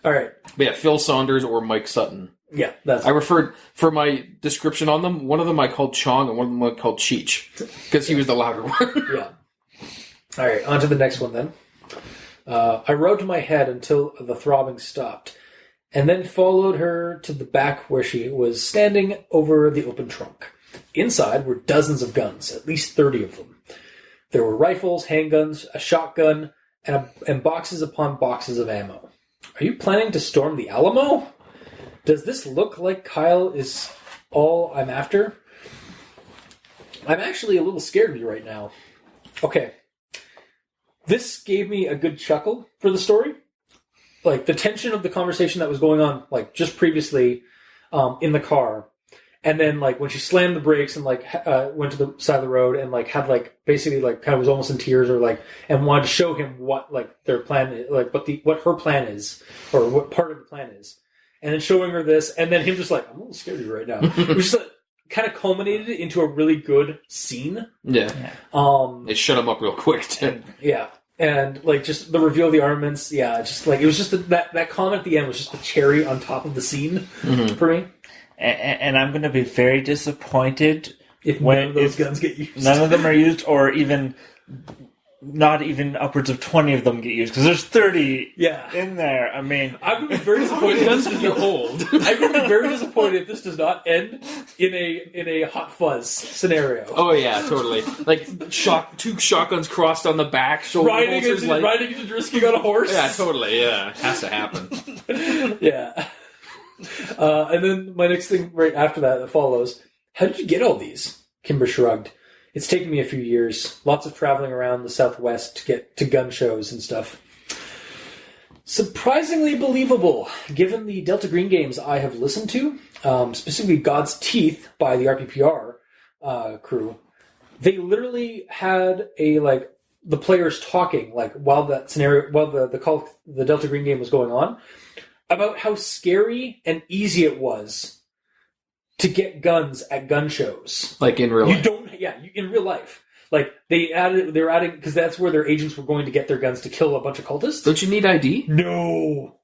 All right. But yeah, Phil Saunders or Mike Sutton. Yeah, that's. I referred for my description on them. One of them I called Chong, and one of them I called Cheech, because he was the louder one. Yeah. All right, on to the next one then. I rubbed my head until the throbbing stopped, and then followed her to the back where she was standing over the open trunk. Inside were dozens of guns, at least 30 of them. There were rifles, handguns, a shotgun, and boxes upon boxes of ammo. Are you planning to storm the Alamo? Does this look like Kyle is all I'm after? I'm actually a little scared of you right now. Okay. This gave me a good chuckle for the story. Like, the tension of the conversation that was going on, like, just previously in the car. And then, like, when she slammed the brakes and, like, went to the side of the road and, like, had, like, basically, like, kind of was almost in tears or, like, and wanted to show him what, like, their plan is, like, what her plan is, or what part of the plan is. And then showing her this, and then him just like, I'm a little scared of you right now. Which just, like, kind of culminated into a really good scene. Yeah. It shut him up real quick, too. Yeah. And, like, just the reveal of the armaments, yeah, just, like, it was just that comment at the end was just the cherry on top of the scene for me. And I'm going to be very disappointed if none of those guns get used. None of them are used, or even not even upwards of 20 of them get used, because there's 30 in there. I mean, I'm going to be very disappointed. Guns can you hold? I'm going to be very disappointed if this does not end in a hot fuzz scenario. Oh yeah, totally. Like two shotguns crossed on the back, shoulder riding holsters, into Drisky on a horse. Yeah, totally. Yeah, has to happen. Yeah. And then my next thing right after that follows. How did you get all these? Kimber shrugged. It's taken me a few years. Lots of traveling around the Southwest to get to gun shows and stuff. Surprisingly believable, given the Delta Green games I have listened to, specifically God's Teeth by the RPPR crew. They literally had the players talking while that scenario, while the Delta Green game was going on, about how scary and easy it was to get guns at gun shows. Like in real life. In real life. Like, they're adding, because that's where their agents were going to get their guns to kill a bunch of cultists. Don't you need ID? No.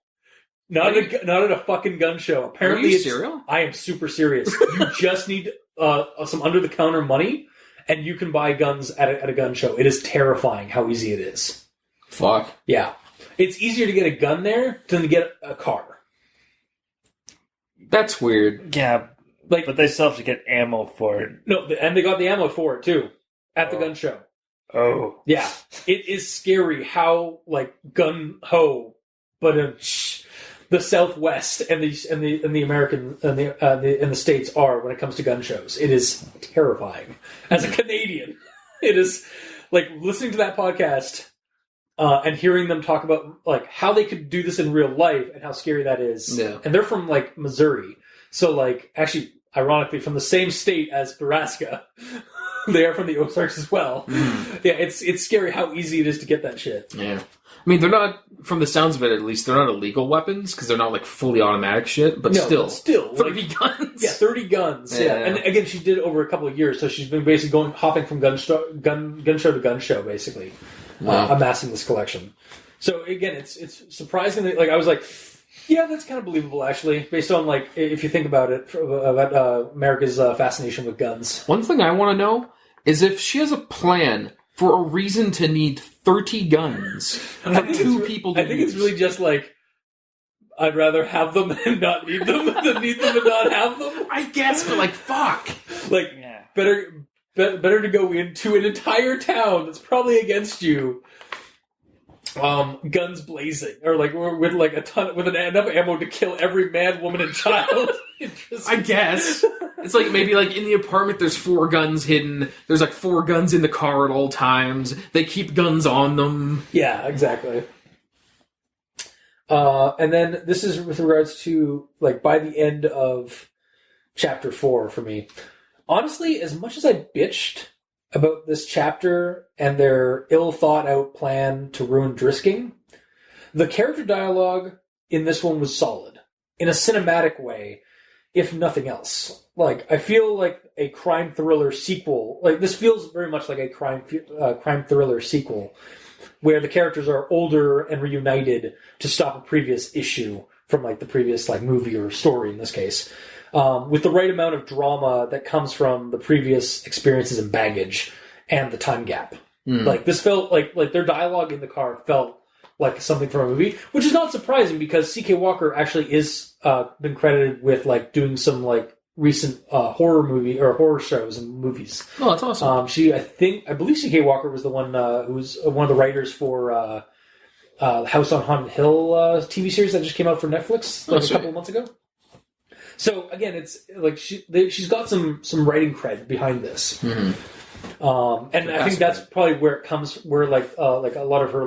Not at a fucking gun show. Apparently, Are you serious? I am super serious. You just need some under-the-counter money, and you can buy guns at a gun show. It is terrifying how easy it is. Fuck. Yeah. It's easier to get a gun there than to get a car. That's weird. Yeah, but they still have to get ammo for it. No, and they got the ammo for it, too, at the gun show. Oh. Yeah. It is scary how, gun-ho, but in the Southwest and the American and the States are when it comes to gun shows. It is terrifying. As a Canadian, it is, listening to that podcast and hearing them talk about, how they could do this in real life and how scary that is. Yeah. And they're from, Missouri. So, actually, ironically, from the same state as Borrasca. They are from the Ozarks as well. Yeah, it's scary how easy it is to get that shit. Yeah. I mean, they're not, from the sounds of it at least, they're not illegal weapons, because they're not, fully automatic shit, but still. 30 guns. Yeah, 30 guns. Yeah. And again, she did it over a couple of years, so she's been basically hopping from gun show to gun show, basically. Wow. Amassing this collection. So, again, it's surprisingly, I was like, Yeah, that's kind of believable, actually, based on, like, if you think about it, about America's fascination with guns. One thing I want to know is if she has a plan for a reason to need 30 guns for two people to use. I think it's really just, like, I'd rather have them and not need them than need them and not have them. I guess, but, like, fuck. Like, better to go into an entire town that's probably against you, guns blazing, or like with like enough ammo to kill every man, woman, and child. I guess it's like maybe like in the apartment there's 4 guns hidden. There's like 4 guns in the car at all times. They keep guns on them. Yeah, exactly. And then this is with regards to like by the end of chapter 4 for me. Honestly, as much as I bitched about this chapter and their ill-thought-out plan to ruin Drisking, the character dialogue in this one was solid. In a cinematic way, if nothing else. Like, I feel like a crime thriller sequel. Like, this feels very much like a crime thriller sequel, where the characters are older and reunited to stop a previous issue from, like, the previous, like, movie or story in this case. With the right amount of drama that comes from the previous experiences and baggage and the time gap. Like, this felt like their dialogue in the car felt like something from a movie, which is not surprising because C.K. Walker actually is been credited with like doing some like recent horror shows and movies. Oh, that's awesome. I believe C.K. Walker was the one who was one of the writers for House on Haunted Hill TV series that just came out for Netflix a couple of months ago. So again, it's like she's got some writing cred behind this, and I think that's probably where it comes. Where like a lot of her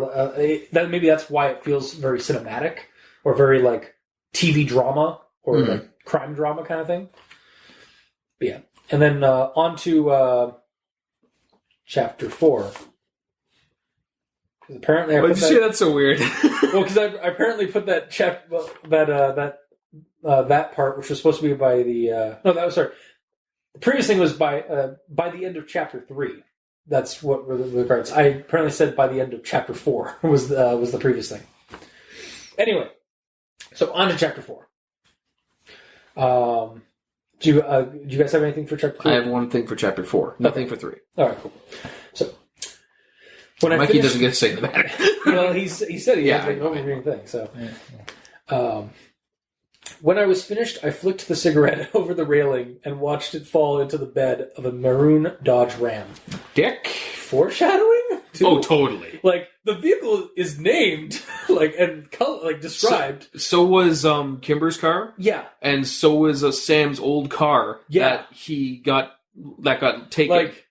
that maybe that's why it feels very cinematic or very like TV drama or like crime drama kind of thing. But yeah, and then on to chapter 4. Because apparently, why did you say that's so weird? Well, because I apparently put that that part, which was supposed to be by the the previous thing was by the end of chapter 3. That's what were the cards. I apparently said by the end of chapter 4 was the previous thing. Anyway, so on to chapter 4. Do you guys have anything for chapter 3? I have one thing for chapter 4. Nothing for 3. All right, cool. So when Mikey doesn't get to say the matter. Well, he said he had an overreading thing. So. Yeah. When I was finished, I flicked the cigarette over the railing and watched it fall into the bed of a maroon Dodge Ram. Dick? Foreshadowing? Oh, totally. Like, the vehicle is named, like, and like described. So was Kimber's car. Yeah. And so was Sam's old car that got taken. Like,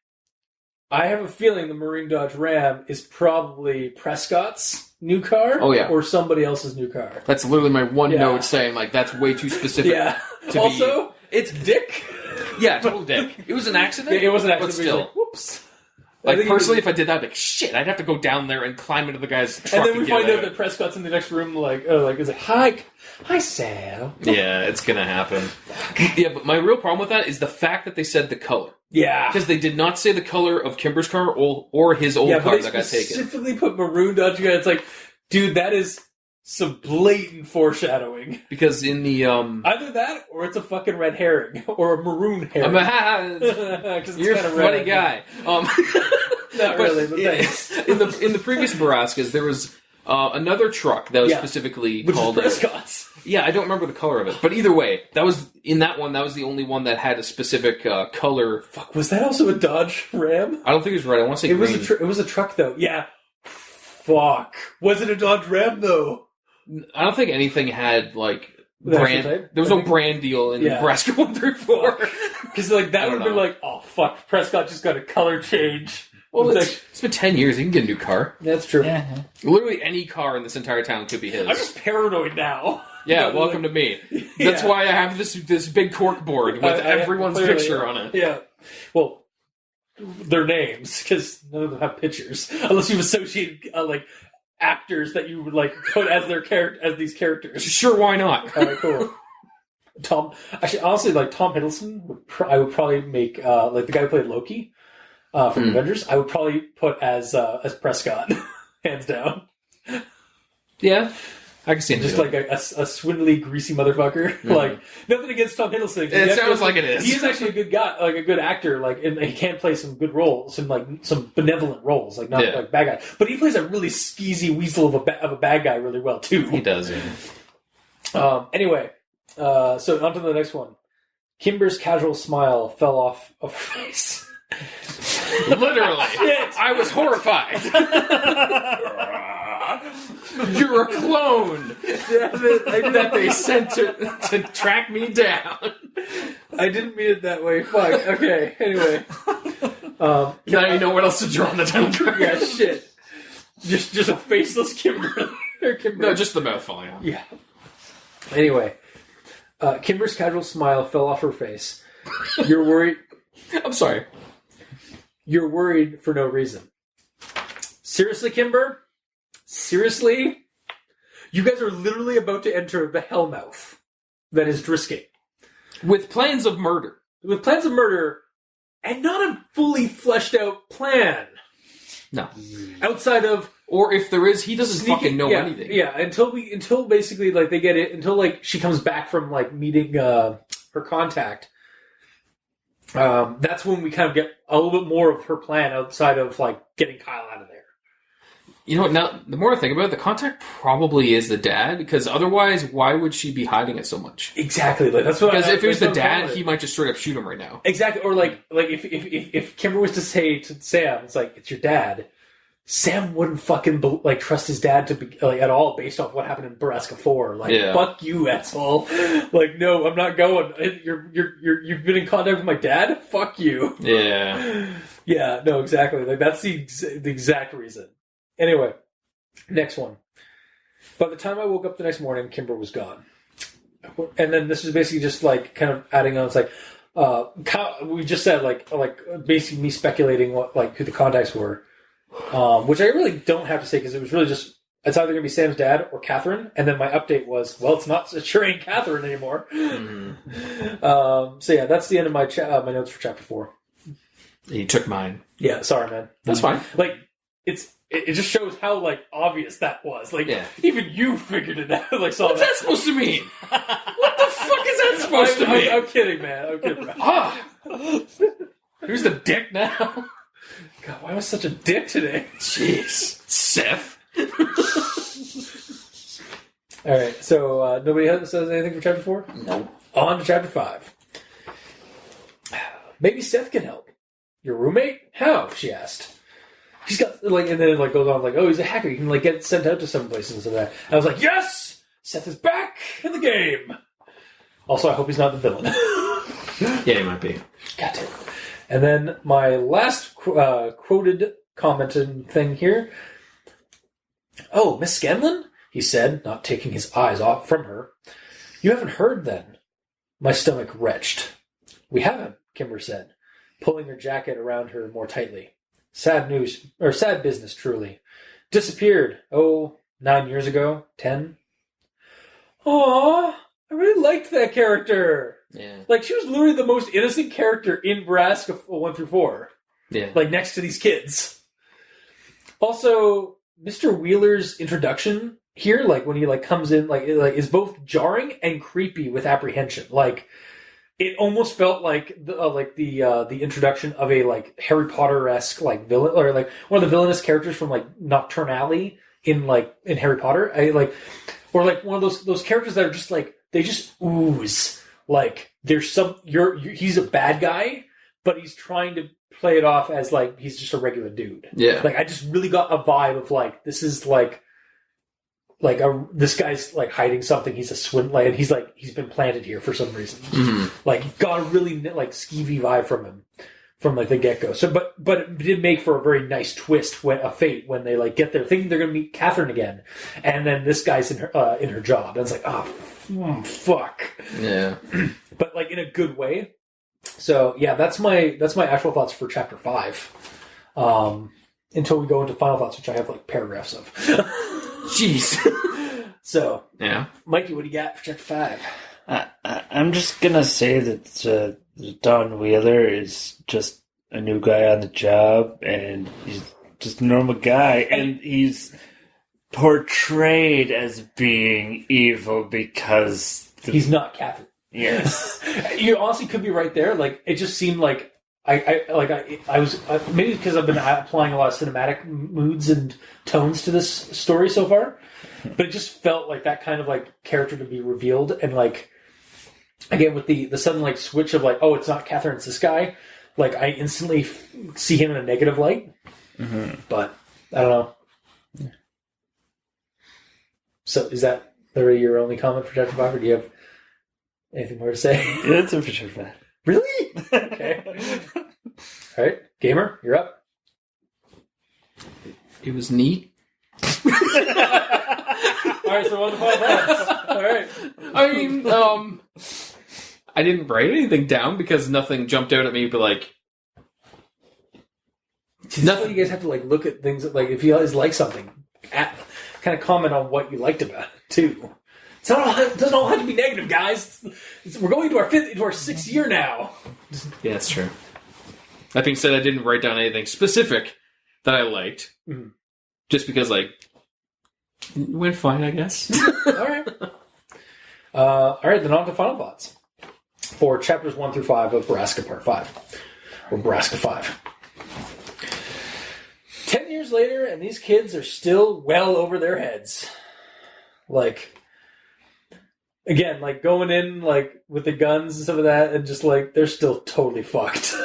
I have a feeling the maroon Dodge Ram is probably Prescott's new car. Oh, yeah. Or somebody else's new car. That's literally my one note saying, like, that's way too specific. Yeah. Also, it's Dick. Yeah, total Dick. It was an accident. Yeah, it was an accident. But still. Like, whoops. Like, personally, if I did that, I'd be like, shit, I'd have to go down there and climb into the guy's truck. And then we find out that Prescott's in the next room, is like, hi, Sam. Yeah, it's gonna happen. Yeah, but my real problem with that is the fact that they said the color. Yeah. Because they did not say the color of Kimber's car or his old car that got taken. Specifically put maroon Dodge. It's like, dude, that is some blatant foreshadowing. Because in the either that or it's a fucking red herring or a maroon herring. You're a funny guy. Not really, but thanks. In the previous Borrascas, there was another truck that was specifically called Prescott's. Yeah, I don't remember the color of it, but either way, that was the only one that had a specific color. Fuck, was that also a Dodge Ram? I don't think it was red. I want to say green. It was a truck though. Yeah. Fuck. Was it a Dodge Ram though? I don't think anything had like brand. There was no brand deal in Nebraska 134. Because like that would have been like, oh fuck, Prescott just got a color change. Well, it's been 10 years. He can get a new car. That's true. Yeah. Literally any car in this entire town could be his. I'm just paranoid now. Yeah, welcome to me. That's why I have this big cork board with everyone's picture on it. Yeah. Well, their names, because none of them have pictures, unless you've associated like actors that you would like put as as these characters. Sure, why not? All right, cool. Honestly, like Tom Hiddleston, I would probably make like the guy who played Loki from Avengers. I would probably put as Prescott, hands down. Yeah. I can see him just doing like a swindly, greasy motherfucker. Like nothing against Tom Hiddleston. It sounds like it is. He's actually a good guy, like a good actor. Like, and he can play some good roles, some benevolent roles, like not like bad guy. But he plays a really skeezy weasel of a bad guy really well too. He does. Yeah. Anyway, so on to the next one. Kimber's casual smile fell off of her face. Literally, I was horrified. You're a clone that they sent to track me down. I didn't mean it that way. Fuck. Okay. Anyway, now you know what else to draw on the title track. Yeah. Shit. Just a faceless Kimber. No, just the mouth falling out. Yeah. Anyway, Kimber's casual smile fell off her face. You're worried. I'm sorry. You're worried for no reason. Seriously, Kimber? Seriously? You guys are literally about to enter the hellmouth that is Drisking. With plans of murder. With plans of murder, and not a fully fleshed out plan. No. Outside of... Or if there is, he doesn't fucking know anything. Yeah, until basically, like, they get it, until, like, she comes back from, like, meeting her contact. That's when we kind of get a little bit more of her plan outside of, like, getting Kyle out of there. You know what, now, the more I think about it, the contact probably is the dad, because otherwise, why would she be hiding it so much? Exactly. Like, that's what. Because if it was the dad, he might just straight up shoot him right now. Exactly. Or, like if Kimber was to say to Sam, it's like, it's your dad, Sam wouldn't fucking, like, trust his dad to be, like, at all based off what happened in Borrasca 4. Like, fuck you, asshole. Like, no, I'm not going. You've been in contact with my dad? Fuck you. Yeah. Yeah, no, exactly. Like, that's the exact reason. Anyway, next one. By the time I woke up the next morning, Kimber was gone. And then this was basically just, like, kind of adding on. It's like, we just said, like basically me speculating who the contacts were. Which I really don't have to say, because it was really just, it's either going to be Sam's dad or Catherine, and then my update was, well, it sure ain't Catherine anymore. So yeah, that's the end of my my notes for chapter 4. You took mine. Yeah, sorry, man. That's fine. Like, it just shows how, like, obvious that was. Like, even you figured it out. Like, what's that supposed to mean? What the fuck is that supposed to mean? I'm kidding, man. I'm kidding. Who's the dick now? God, why was I such a dick today? Jeez. Seth. Alright, so nobody says anything for chapter 4? No. On to chapter 5. Maybe Seth can help. Your roommate? How? She asked. He's got, like, and then it, like, goes on, like, oh, he's a hacker. You can, like, get sent out to some places and stuff like that. And I was like, yes! Seth is back in the game! Also, I hope he's not the villain. Yeah, he might be. God damn. And then my last quoted commented thing here. Oh, Miss Scanlon? He said, not taking his eyes off from her. You haven't heard, then? My stomach retched. We haven't, Kimber said, pulling her jacket around her more tightly. Sad news, or sad business, truly. Disappeared, 9 years ago, 10. Aww, I really liked that character. Yeah. Like, she was literally the most innocent character in Borrasca 1 through 4. Yeah. Like, next to these kids. Also, Mr. Wheeler's introduction here, like, when he, like, comes in, like, is both jarring and creepy with apprehension. Like, it almost felt like the introduction of a, like, Harry Potter-esque, like, villain, or, like, one of the villainous characters from, like, Nocturne Alley in Harry Potter. Or, like, one of those characters that are just, like, they just ooze. Like, there's he's a bad guy, but he's trying to play it off as, like, he's just a regular dude. Yeah. Like, I just really got a vibe of, like, this is, this guy's, like, hiding something. He's a swindler, and he's been planted here for some reason. Mm-hmm. Like, got a really, like, skeevy vibe from him from, like, the get-go. So, but it did make for a very nice twist a fate when they, like, get there thinking they're going to meet Catherine again, and then this guy's in her job. And it's like, fuck. Yeah. But, like, in a good way. So, yeah, that's my actual thoughts for chapter 5. Until we go into final thoughts, which I have, like, paragraphs of. Jeez. So, yeah, Mikey, what do you got for chapter 5? I'm just gonna say that Don Wheeler is just a new guy on the job, and he's just a normal guy, and he's portrayed as being evil because he's not Catherine. Yes. You honestly could be right there. Like, it just seemed like I was maybe because I've been applying a lot of cinematic moods and tones to this story so far, but it just felt like that kind of like character to be revealed, and like again with the sudden like switch of like, oh, it's not Catherine, it's this guy. Like, I instantly see him in a negative light, but I don't know. So is that literally your only comment for Chapter 5, or do you have anything more to say? Yeah, it's a for sure that. Really? Okay. All right, Gamer, you're up. It was neat. All right, so on the final thoughts. All right. I mean, I didn't write anything down because nothing jumped out at me, but like, Nothing. You guys have to like look at things that, like, if you guys like something, kind of comment on what you liked about it too. It's not all, it doesn't all have to be negative, guys. We're going to our sixth year now. Yeah, that's true. That being said, I didn't write down anything specific that I liked, just because like it went fine, I guess. All right. All right. Then on to final thoughts for chapters 1 through 5 of Borrasca Part 5, or Borrasca 5. 10 years later, and these kids are still well over their heads. Like, again, like going in like with the guns and stuff like that, and just like they're still totally fucked.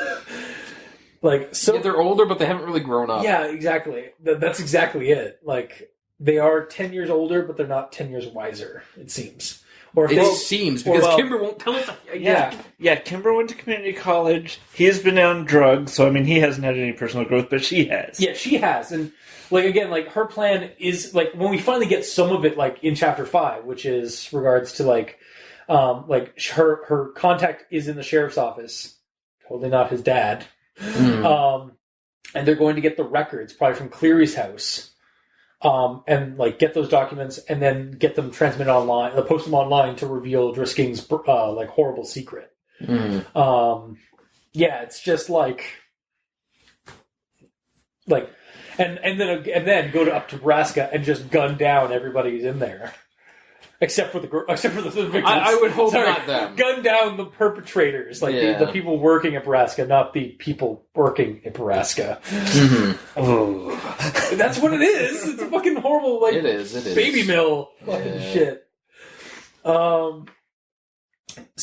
Like, so Yeah, they're older, but they haven't really grown up. yeah, exactly. That's exactly it. Like, they are 10 years older, but they're not 10 years wiser, it seems. Or if It they, seems, because well- Kimber won't tell us. yeah. Yeah, Kimber went to community college. He's been on drugs, so I mean, he hasn't had any personal growth, but she has. Yeah, she has. And, like, again, like, her plan is, like, when we finally get some of it, like, in Chapter 5, which is regards to, like, her contact is in the sheriff's office. Totally not his dad. And they're going to get the records, probably from Cleary's house. And, like, get those documents and then get them transmitted online, post them online to reveal Drisking's, like, horrible secret. Yeah, it's just, like... And then go up to Borrasca and just gun down everybody who's in there, except for the victims. I would hope not them. Gun down the perpetrators, like Yeah. the people working at Borrasca, not the people working at Borrasca. Oh. That's what it is. It's a fucking horrible, like, It is. baby mill fucking shit. So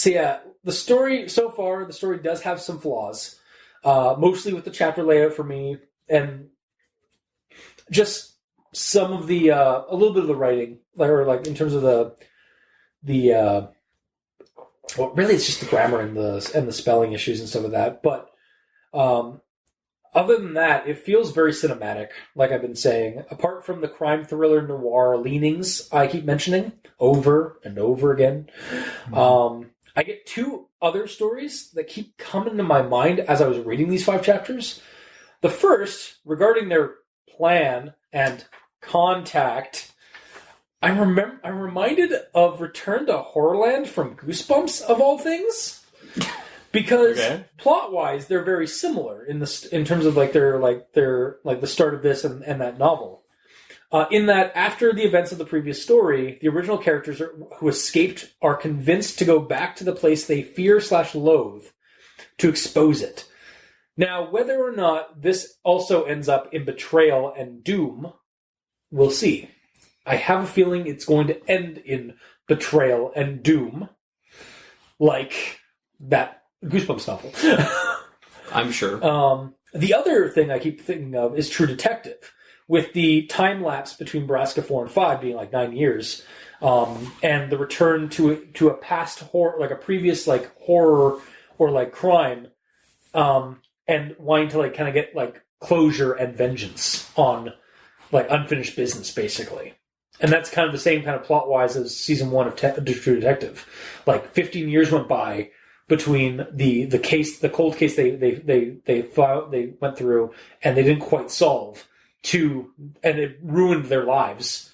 yeah, the story so far, the story does have some flaws, mostly with the chapter layout for me, and just some of the a little bit of the writing, or like in terms of the well, really it's just the grammar and the spelling issues and stuff like that. But other than that, it feels very cinematic, like I've been saying. Apart from the crime thriller noir leanings I keep mentioning over and over again, I get two other stories that keep coming to my mind as I was reading these 5 chapters. The first, regarding their plan and contact, I'm reminded of Return to Horrorland from Goosebumps, of all things, because plot-wise they're very similar in terms of like their the start of this and that novel. In that, after the events of the previous story, the original characters who escaped are convinced to go back to the place they fear/loathe to expose it. Now, whether or not this also ends up in betrayal and doom, we'll see. I have a feeling it's going to end in betrayal and doom, like that Goosebumps novel. I'm sure. The other thing I keep thinking of is True Detective, with the time lapse between Borrasca 4 and 5 being like 9 years, and the return to a past horror, like a previous like horror or like crime, and wanting to like kind of get like closure and vengeance on like unfinished business, basically. And that's kind of the same kind of plot wise as season 1 of True Detective. Like 15 years went by between the cold case they went through and they didn't quite solve, and it ruined their lives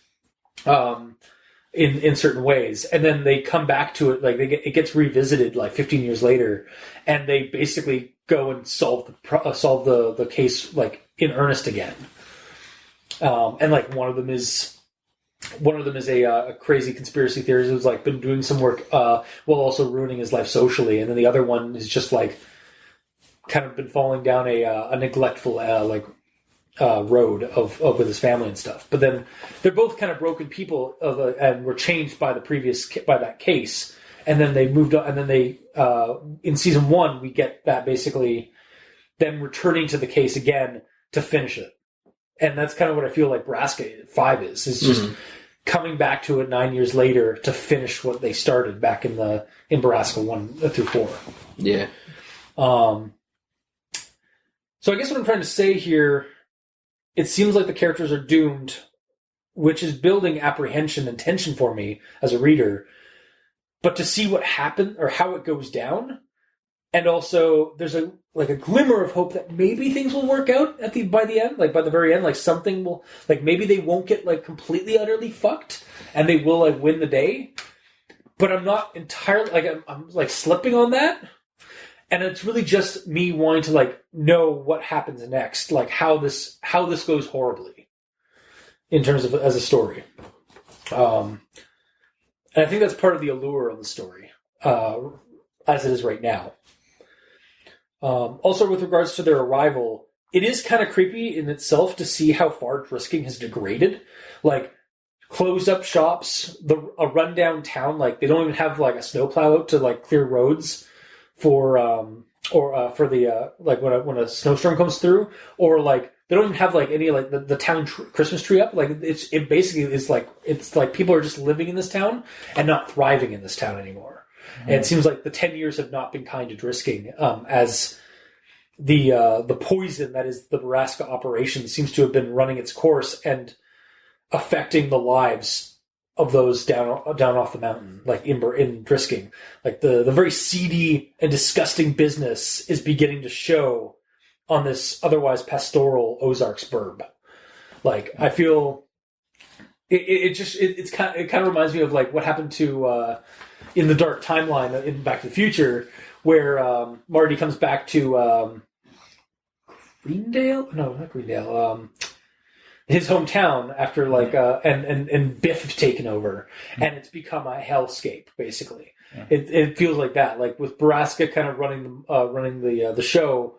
in certain ways. And then they come back to it, like it gets revisited like 15 years later, and they basically go and solve the case like in earnest again. And like one of them is one of them is a crazy conspiracy theorist who's like been doing some work while also ruining his life socially, and then the other one is just like kind of been falling down a neglectful road of with his family and stuff. But then they're both kind of broken people and were changed by that case, and then they moved on, and then they in season 1 we get that basically them returning to the case again to finish it. And that's kind of what I feel like Borrasca 5 is. It's just coming back to it 9 years later to finish what they started back in Borrasca 1 through 4. Yeah. So I guess what I'm trying to say here, it seems like the characters are doomed, which is building apprehension and tension for me as a reader. But to see what happened or how it goes down, and also there's a glimmer of hope that maybe things will work out by the end, like by the very end, like something will, like maybe they won't get like completely utterly fucked and they will like win the day. But I'm not entirely I'm like slipping on that. And it's really just me wanting to like know what happens next, like how this goes horribly in terms of as a story. And I think that's part of the allure of the story, as it is right now. Also, with regards to their arrival, it is kind of creepy in itself to see how far Drisking has degraded. Like, closed up shops, a rundown town, like, they don't even have, like, a snowplow out to, like, clear roads for the, like, when a snowstorm comes through, or, like, they don't even have, like, any, like, the town Christmas tree up. Like, it basically is, like, it's like people are just living in this town and not thriving in this town anymore. And it seems like the 10 years have not been kind to Drisking, as the poison that is the Borrasca operation seems to have been running its course and affecting the lives of those down off the mountain, like in Drisking. Like the very seedy and disgusting business is beginning to show on this otherwise pastoral Ozarks burb. Like, I feel it kind of reminds me of like what happened to in the dark timeline in Back to the Future, where Marty comes back to Greendale? No, not Greendale. His hometown after like and Biff taken over, and it's become a hellscape basically. Yeah. It feels like that, like with Borrasca kind of running the show,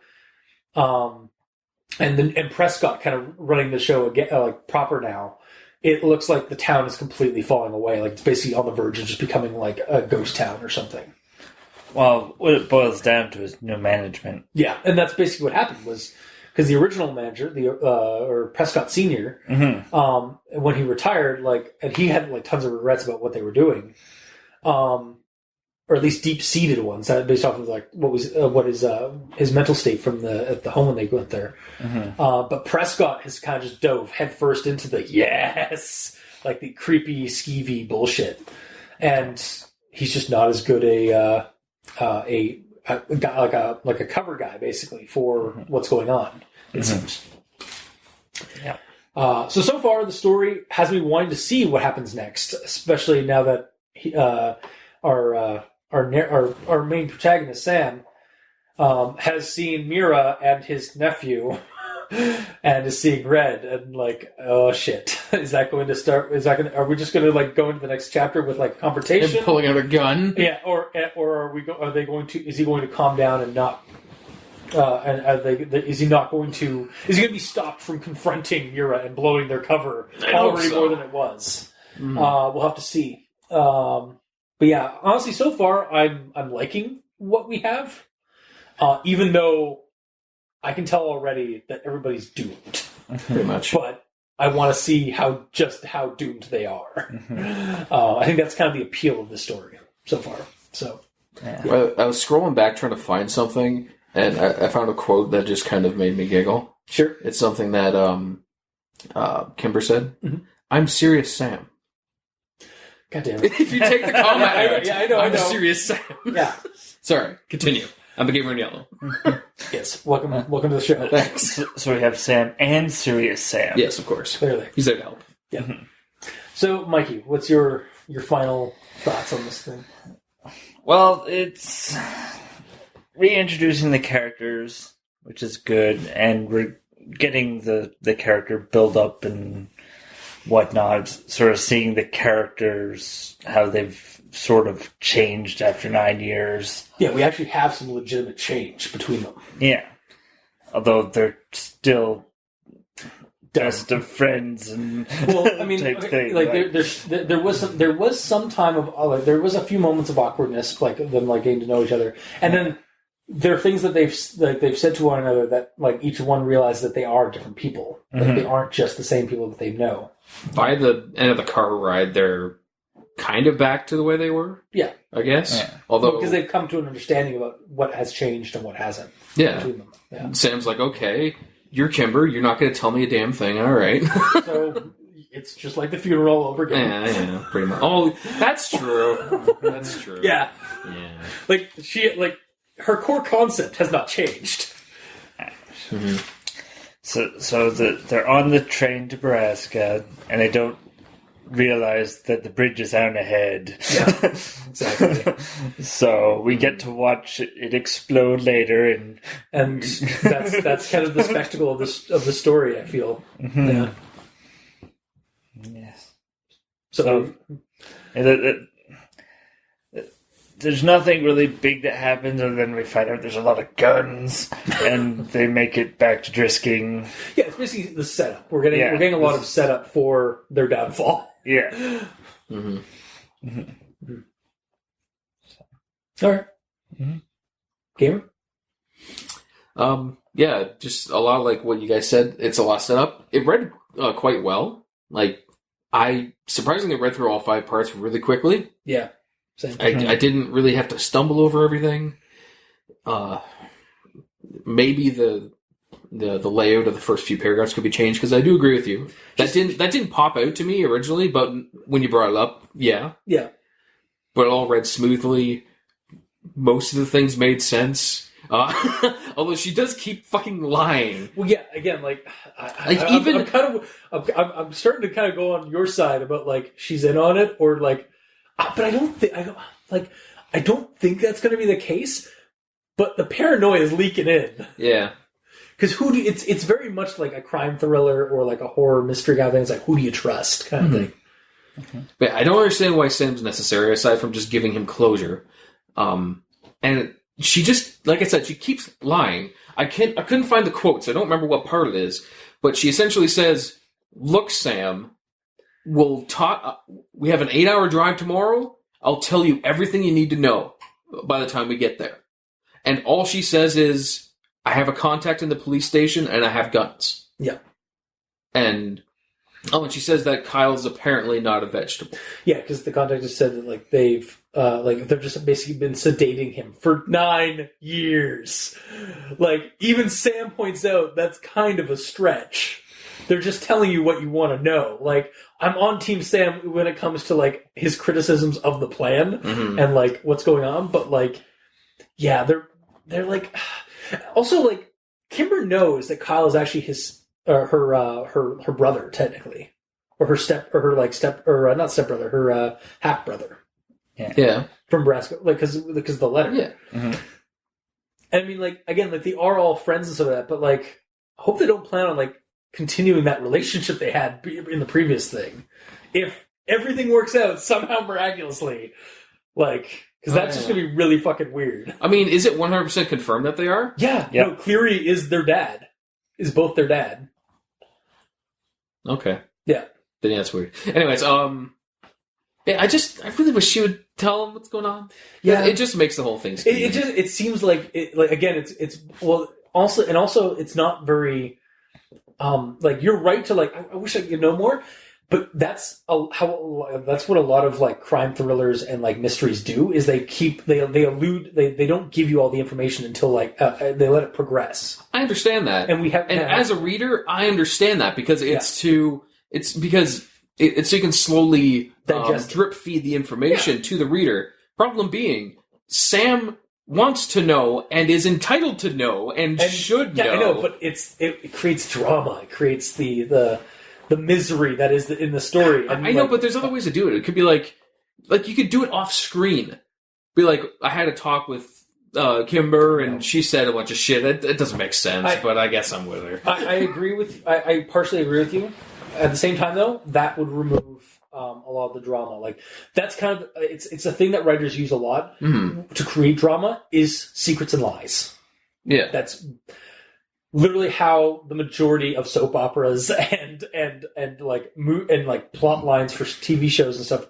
and Prescott kind of running the show again, like proper now. It looks like the town is completely falling away. Like, it's basically on the verge of just becoming like a ghost town or something. Well, what it boils down to is no management. Yeah, and that's basically what happened was because the original manager, or Prescott Senior, when he retired, like, and he had like tons of regrets about what they were doing, or at least deep-seated ones, based off of like what is his mental state from at the home when they went there. But Prescott has kind of just dove headfirst into the like the creepy, skeevy bullshit, and he's just not as good a guy, like a cover guy, basically, for what's going on. It seems. Yeah. So far, the story has me wanting to see what happens next, especially now that our main protagonist Sam has seen Mira and his nephew and is seeing red, and like, oh shit, is that going to start? Are we just going to like go into the next chapter with like confrontation, and pulling out a gun? Yeah, or are they going to? Is he going to calm down and not? Is he going to be stopped from confronting Mira and blowing their cover already more than it was? We'll have to see. But yeah, honestly, so far I'm liking what we have, even though I can tell already that everybody's doomed, pretty much. But I want to see how doomed they are. I think that's kind of the appeal of the story so far. So, yeah. I was scrolling back trying to find something, and I found a quote that just kind of made me giggle. Sure, it's something that Kimber said. I'm serious, Sam. God damn it. If you take the comment I know. I'm serious, Sam. Yeah. Sorry, continue. I'm a gamer in yellow. Yes, welcome to the show. Thanks. So we have Sam and Serious Sam. Yes, of course. Clearly. He's there to help. Yeah. So, Mikey, what's your final thoughts on this thing? Well, it's reintroducing the characters, which is good, and we're getting the character build up and whatnot, sort of seeing the characters, how they've sort of changed after 9 years. Yeah, we actually have some legitimate change between them. Yeah. Although they're still best of friends and well, I mean, type thing. Like there was some time of there was a few moments of awkwardness, like them like getting to know each other, and then there are things that they've said to one another that like each one realized that they are different people. Like they aren't just the same people that they know. By the end of the car ride, they're kind of back to the way they were. Yeah, I guess. Yeah. Although because they've come to an understanding about what has changed and what hasn't. Yeah. Between them. Yeah. Sam's like, okay, you're Kimber. You're not going to tell me a damn thing. All right. So it's just like the funeral all over again. Yeah, pretty much. Oh, that's true. That's true. Yeah. Yeah. Like her core concept has not changed. Mm-hmm. So they're on the train to Borrasca, and they don't realize that the bridge is out ahead. Yeah, exactly. So we get to watch it explode later, and that's kind of the spectacle of the story. I feel. Mm-hmm. Yeah. Yes. So there's nothing really big that happens, other than we find out there's a lot of guns, and they make it back to Drisking. yeah, it's basically the setup. We're getting a lot of setup for their downfall. Yeah. Mm-hmm. Mm-hmm. All right. Mm-hmm. Gamer? Yeah, just a lot like what you guys said. It's a lot set up. It read quite well. Like, I surprisingly read through all 5 parts really quickly. Yeah. Same. I didn't really have to stumble over everything. Maybe the layout of the first few paragraphs could be changed, because I do agree with you. That didn't pop out to me originally, but when you brought it up, yeah. Yeah. But it all read smoothly. Most of the things made sense. Although she does keep fucking lying. Well, yeah. Again, I'm starting to kind of go on your side about like she's in on it, or like, but I don't think that's going to be the case. But the paranoia is leaking in. Yeah. Because it's very much like a crime thriller or like a horror mystery kind of thing. It's like, who do you trust kind of thing. Mm-hmm. But I don't understand why Sam's necessary, aside from just giving him closure. And she just, like I said, she keeps lying. I couldn't find the quotes. I don't remember what part it is. But she essentially says, look, Sam, we'll talk. We have an 8-hour drive tomorrow. I'll tell you everything you need to know by the time we get there. And all she says is, I have a contact in the police station and I have guns. Yeah. And she says that Kyle's apparently not a vegetable. Yeah, because the contact just said that like they've just basically been sedating him for 9 years. Like even Sam points out that's kind of a stretch. They're just telling you what you want to know. Like I'm on Team Sam when it comes to like his criticisms of the plan and like what's going on, but like yeah, they're like also like Kimber knows that Kyle is actually her brother technically, or not stepbrother, her half brother. Yeah. From Borrasca, like because of the letter. Yeah. Mm-hmm. And I mean, like again, like they are all friends and stuff like that, but like I hope they don't plan on like continuing that relationship they had in the previous thing. If everything works out somehow miraculously, like. Because that's just going to be really fucking weird. I mean, is it 100% confirmed that they are? Yeah. Yep. No, Cleary is their dad. Is both their dad. Okay. Yeah. Then yeah, that's weird. Anyways, yeah, I really wish she would tell them what's going on. Yeah. It just makes the whole thing scary. It seems like, again, it's also, it's not very, like, you're right to, like, I wish I could know more. But that's what a lot of like crime thrillers and like mysteries do is they don't give you all the information until like they let it progress. I understand that, and as a reader, I understand that because so you can slowly drip feed the information to the reader. Problem being, Sam wants to know and is entitled to know and should know. I know, but it creates drama. It creates the misery that is in the story. And I know, but there's other ways to do it. It could be like you could do it off screen. Be like, I had a talk with Kimber, and she said a bunch of shit. It doesn't make sense, but I guess I'm with her. I agree with. I partially agree with you. at the same time, though, that would remove a lot of the drama. Like that's kind of it's a thing that writers use a lot to create drama is secrets and lies. Yeah, That's literally how the majority of soap operas and plot lines for TV shows and stuff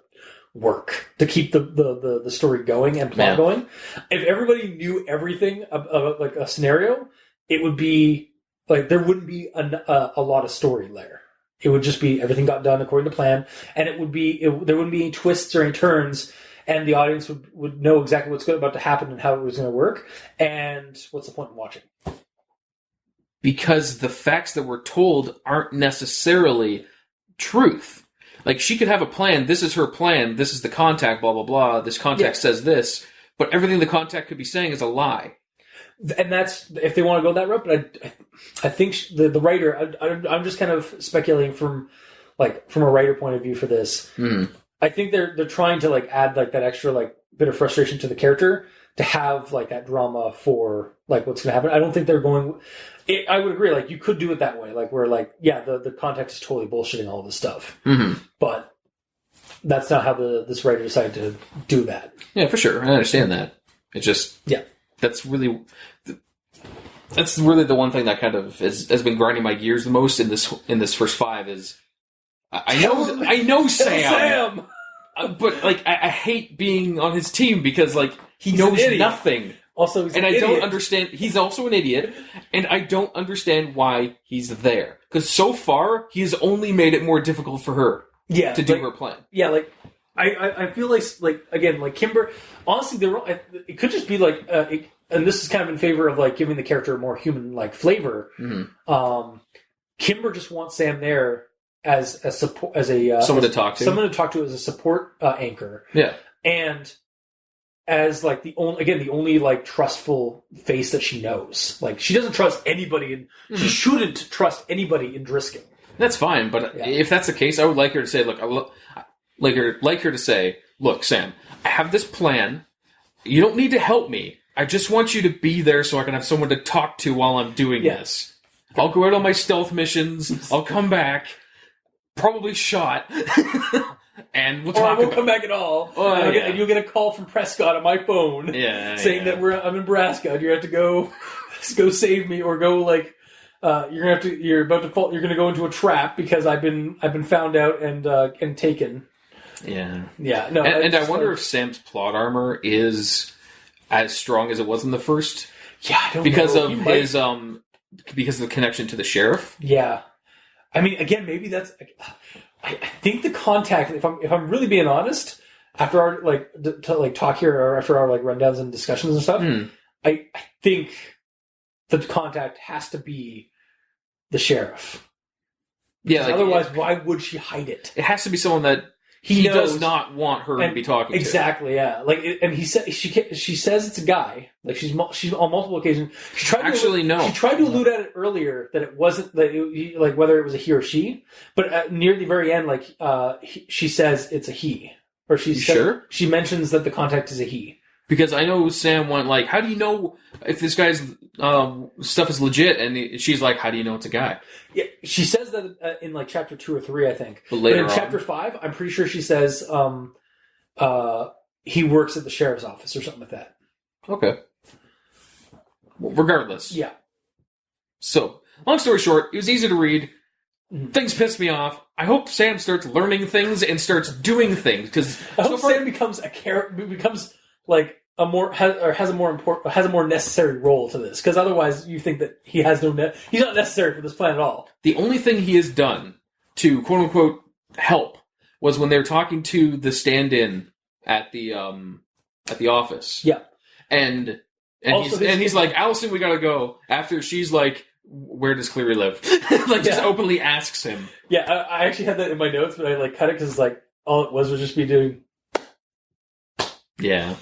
work to keep the story going and plot going. If everybody knew everything about like a scenario, it would be like there wouldn't be a lot of story there. It would just be everything got done according to plan, and there wouldn't be any twists or any turns, and the audience would know exactly what's about to happen and how it was going to work. And what's the point in watching? Because the facts that we're told aren't necessarily truth. Like, she could have a plan, this is her plan, this is the contact, blah, blah, blah, this contact says this, but everything the contact could be saying is a lie. And that's, if they want to go that route, but I think the writer, I'm just kind of speculating from a writer point of view for this. I think they're trying to like add like that extra like bit of frustration to the character to have like that drama for like what's going to happen. I don't think they're going. I would agree. Like you could do it that way, like where like the context is totally bullshitting all this stuff, but that's not how this writer decided to do that. Yeah, for sure. I understand that. It just that's really the one thing that kind of has been grinding my gears the most in this first 5 is I know Sam. But like I hate being on his team because like he's knows nothing. Also, I don't understand. He's also an idiot, and I don't understand why he's there. Because so far, he has only made it more difficult for her to do her plan. Yeah, like I feel like again, like Kimber. Honestly, it could just be like, and this is kind of in favor of like giving the character a more human like flavor. Kimber just wants Sam there as support, someone to talk to as a support anchor. Yeah, and as like the only like trustful face that she knows. Like she doesn't trust anybody, and she shouldn't trust anybody in Driskin. That's fine, but if that's the case, I would like her to say, "Look, like her to say, look, Sam, I have this plan. You don't need to help me. I just want you to be there so I can have someone to talk to while I'm doing this. I'll go out on my stealth missions. I'll come back, probably shot." And we'll talk. I won't come back at all. And you'll get a call from Prescott on my phone, saying that I'm in Borrasca and you have to go save me, or go like you're about to fall. You're going to go into a trap because I've been found out and taken. Yeah. No, and I wonder if Sam's plot armor is as strong as it was in the first. Yeah, I don't because know. of his because of the connection to the sheriff. Yeah, I mean, again, maybe that's. I think the contact, if I'm really being honest, after our talk here, or after our like rundowns and discussions and stuff, I think the contact has to be the sheriff. Yeah, otherwise, why would she hide it? It has to be someone that he does not want her to be talking to. Exactly, yeah. Like, and he said she says it's a guy. Like she's on multiple occasions. She tried to allude at it earlier that it wasn't like whether it was a he or she. But near the very end, like she says it's a he, or she mentions that the contact is a he. Because I know Sam went like, "How do you know if this guy's stuff is legit?" And she's like, "How do you know it's a guy?" Yeah, she says that in like chapter 2 or 3, I think. But later in chapter 5, I'm pretty sure she says he works at the sheriff's office or something like that. Okay. Well, regardless. Yeah. So, long story short, it was easy to read. Things pissed me off. I hope Sam starts learning things and starts doing things, because I hope Sam becomes like has a more necessary role to this, because otherwise you think that he's not necessary for this plan at all. The only thing he has done to quote unquote help was when they were talking to the stand-in at the office. Yeah, and he's like, "Allison, we gotta go." After she's like, "Where does Cleary live?" Just openly asks him. Yeah, I actually had that in my notes, but I like cut it because like all it was just me doing. Yeah.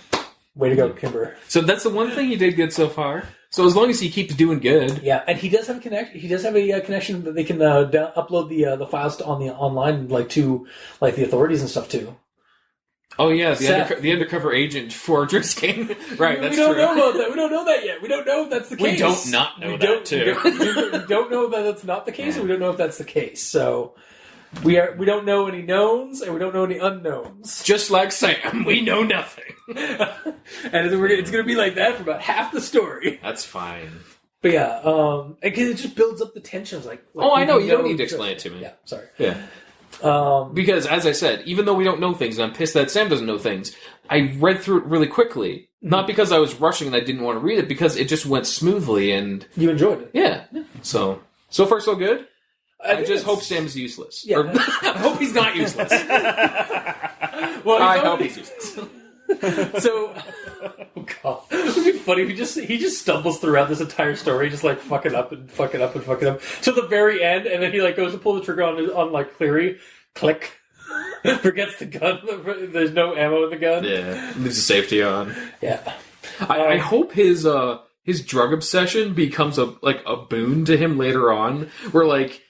Way to go, Kimber. So that's the one thing he did good so far. So as long as he keeps doing good. Yeah, and he does have a connection. He does have a connection that they can upload the files to online, like to like the authorities and stuff too. Oh yeah, the undercover agent for Driskin. Right, that's true. We don't know about that. We don't know that yet. We don't know if that's the case. We don't not know that too. We don't know that that's not the case, and we don't know if that's the case. So, We don't know any knowns and we don't know any unknowns. Just like Sam, we know nothing. And it's going to be like that for about half the story. That's fine. But yeah, because it just builds up the tension. It's like I know. You don't need to explain it to me. Yeah, sorry. Yeah. Because, as I said, even though we don't know things, and I'm pissed that Sam doesn't know things, I read through it really quickly. Not because I was rushing and I didn't want to read it, because it just went smoothly and... You enjoyed it. Yeah. So far so good. I just hope Sam's useless. Yeah. Or, I hope he's not useless. Well, I hope he's useless. So, oh god, it would be funny if he just stumbles throughout this entire story, just like fucking up and fucking up and fucking up till the very end, and then he like goes to pull the trigger on like Cleary, click, forgets the gun. There's no ammo in the gun. Yeah, leaves the safety on. Yeah, I hope his drug obsession becomes a boon to him later on, where like.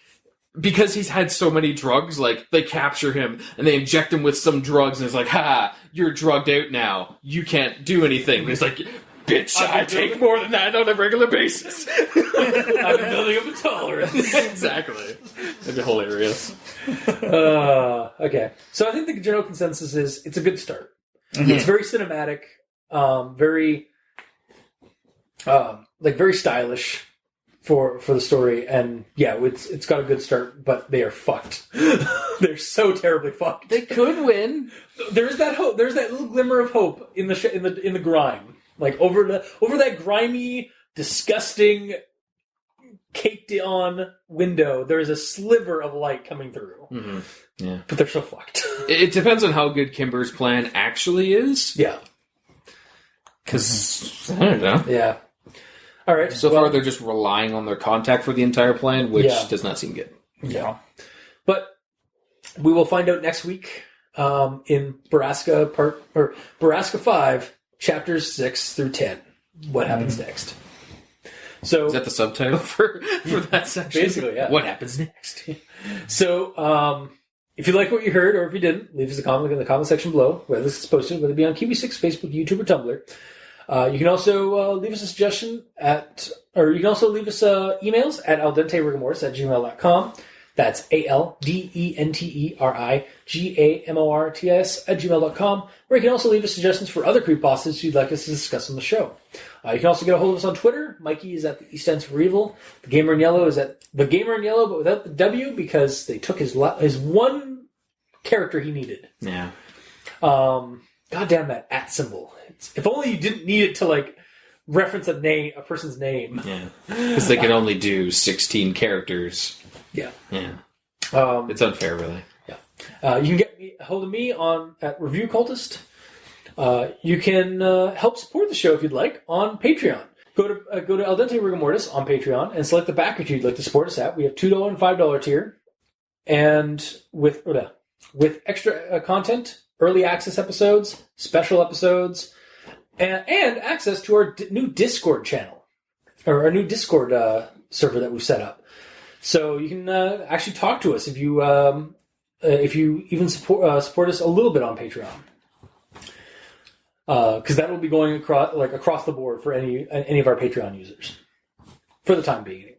Because he's had so many drugs, like, they capture him, and they inject him with some drugs, and it's like, ha, you're drugged out now. You can't do anything. And he's like, bitch, I take more than that on a regular basis. I've been building up a tolerance. Exactly. That'd be hilarious. Okay. So I think the general consensus is it's a good start. Mm-hmm. It's very cinematic, very stylish. For the story, and yeah, it's got a good start, but they are fucked. They're so terribly fucked. They could win. There's that hope. There's that little glimmer of hope in the grime, like over that grimy, disgusting, caked on window. There is a sliver of light coming through. Mm-hmm. Yeah, but they're so fucked. It depends on how good Kimber's plan actually is. Yeah, because I don't know. Yeah. All right. So far, they're just relying on their contact for the entire plan, which does not seem good. Yeah. But we will find out next week in Borrasca 5, chapters 6 through 10, what happens next. So is that the subtitle for that section? Basically, yeah. What happens next? So if you like what you heard, or if you didn't, leave us a comment in the comment section below, whether this is posted, whether it be on QB6, Facebook, YouTube, or Tumblr. You can also leave us a suggestion you can also leave us emails at aldenterigamortis@gmail.com. That's ALDENTERIGAMORTS@gmail.com. Or you can also leave us suggestions for other creepypastas you'd like us to discuss on the show. You can also get a hold of us on Twitter. Mikey is at the East Ends for Evil. The Gamer in Yellow is at the Gamer in Yellow, but without the W, because they took his one character he needed. Yeah. Goddamn that @ symbol. If only you didn't need it to like reference a person's name. Yeah, because they can only do 16 characters. Yeah. Yeah. It's unfair, really. Yeah. You can get a hold of me at Review Cultist. You can help support the show if you'd like on Patreon. Go to Al Dente Rigamortis on Patreon and select the backer tier you'd like to support us at. We have $2 and $5 tier, and with extra content, early access episodes, special episodes, and access to our new Discord channel, or our new Discord server that we've set up. So you can actually talk to us if you even support us a little bit on Patreon, because that will be going across the board for any of our Patreon users for the time being.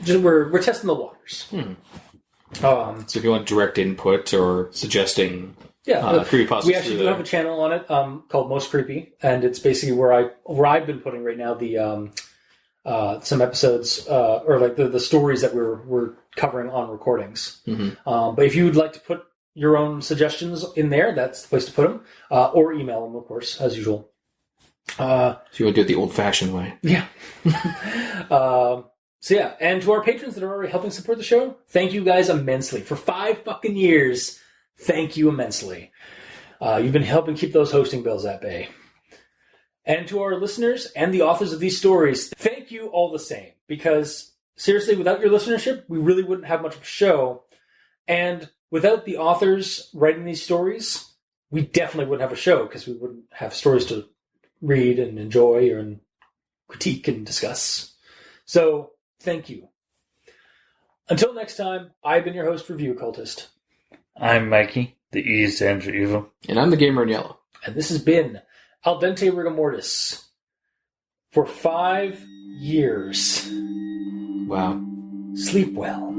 We're testing the waters. So if you want direct input or suggesting. Creepypasta. We actually do have a channel on it called Most Creepy, and it's basically where I've been putting right now the some episodes or like the stories that we're covering on recordings. Mm-hmm. But if you would like to put your own suggestions in there, that's the place to put them, or email them, of course, as usual. So you want to do it the old-fashioned way? Yeah. So yeah, and to our patrons that are already helping support the show, thank you guys immensely for 5 fucking years. Thank you immensely. You've been helping keep those hosting bills at bay. And to our listeners and the authors of these stories, thank you all the same. Because, seriously, without your listenership, we really wouldn't have much of a show. And without the authors writing these stories, we definitely wouldn't have a show, because we wouldn't have stories to read and enjoy and critique and discuss. So, thank you. Until next time, I've been your host, Review Cultist. I'm Mikey, the East End for Evil. And I'm the Gamer in Yellow. And this has been Al Dente Rigamortis for 5 years. Wow. Sleep well.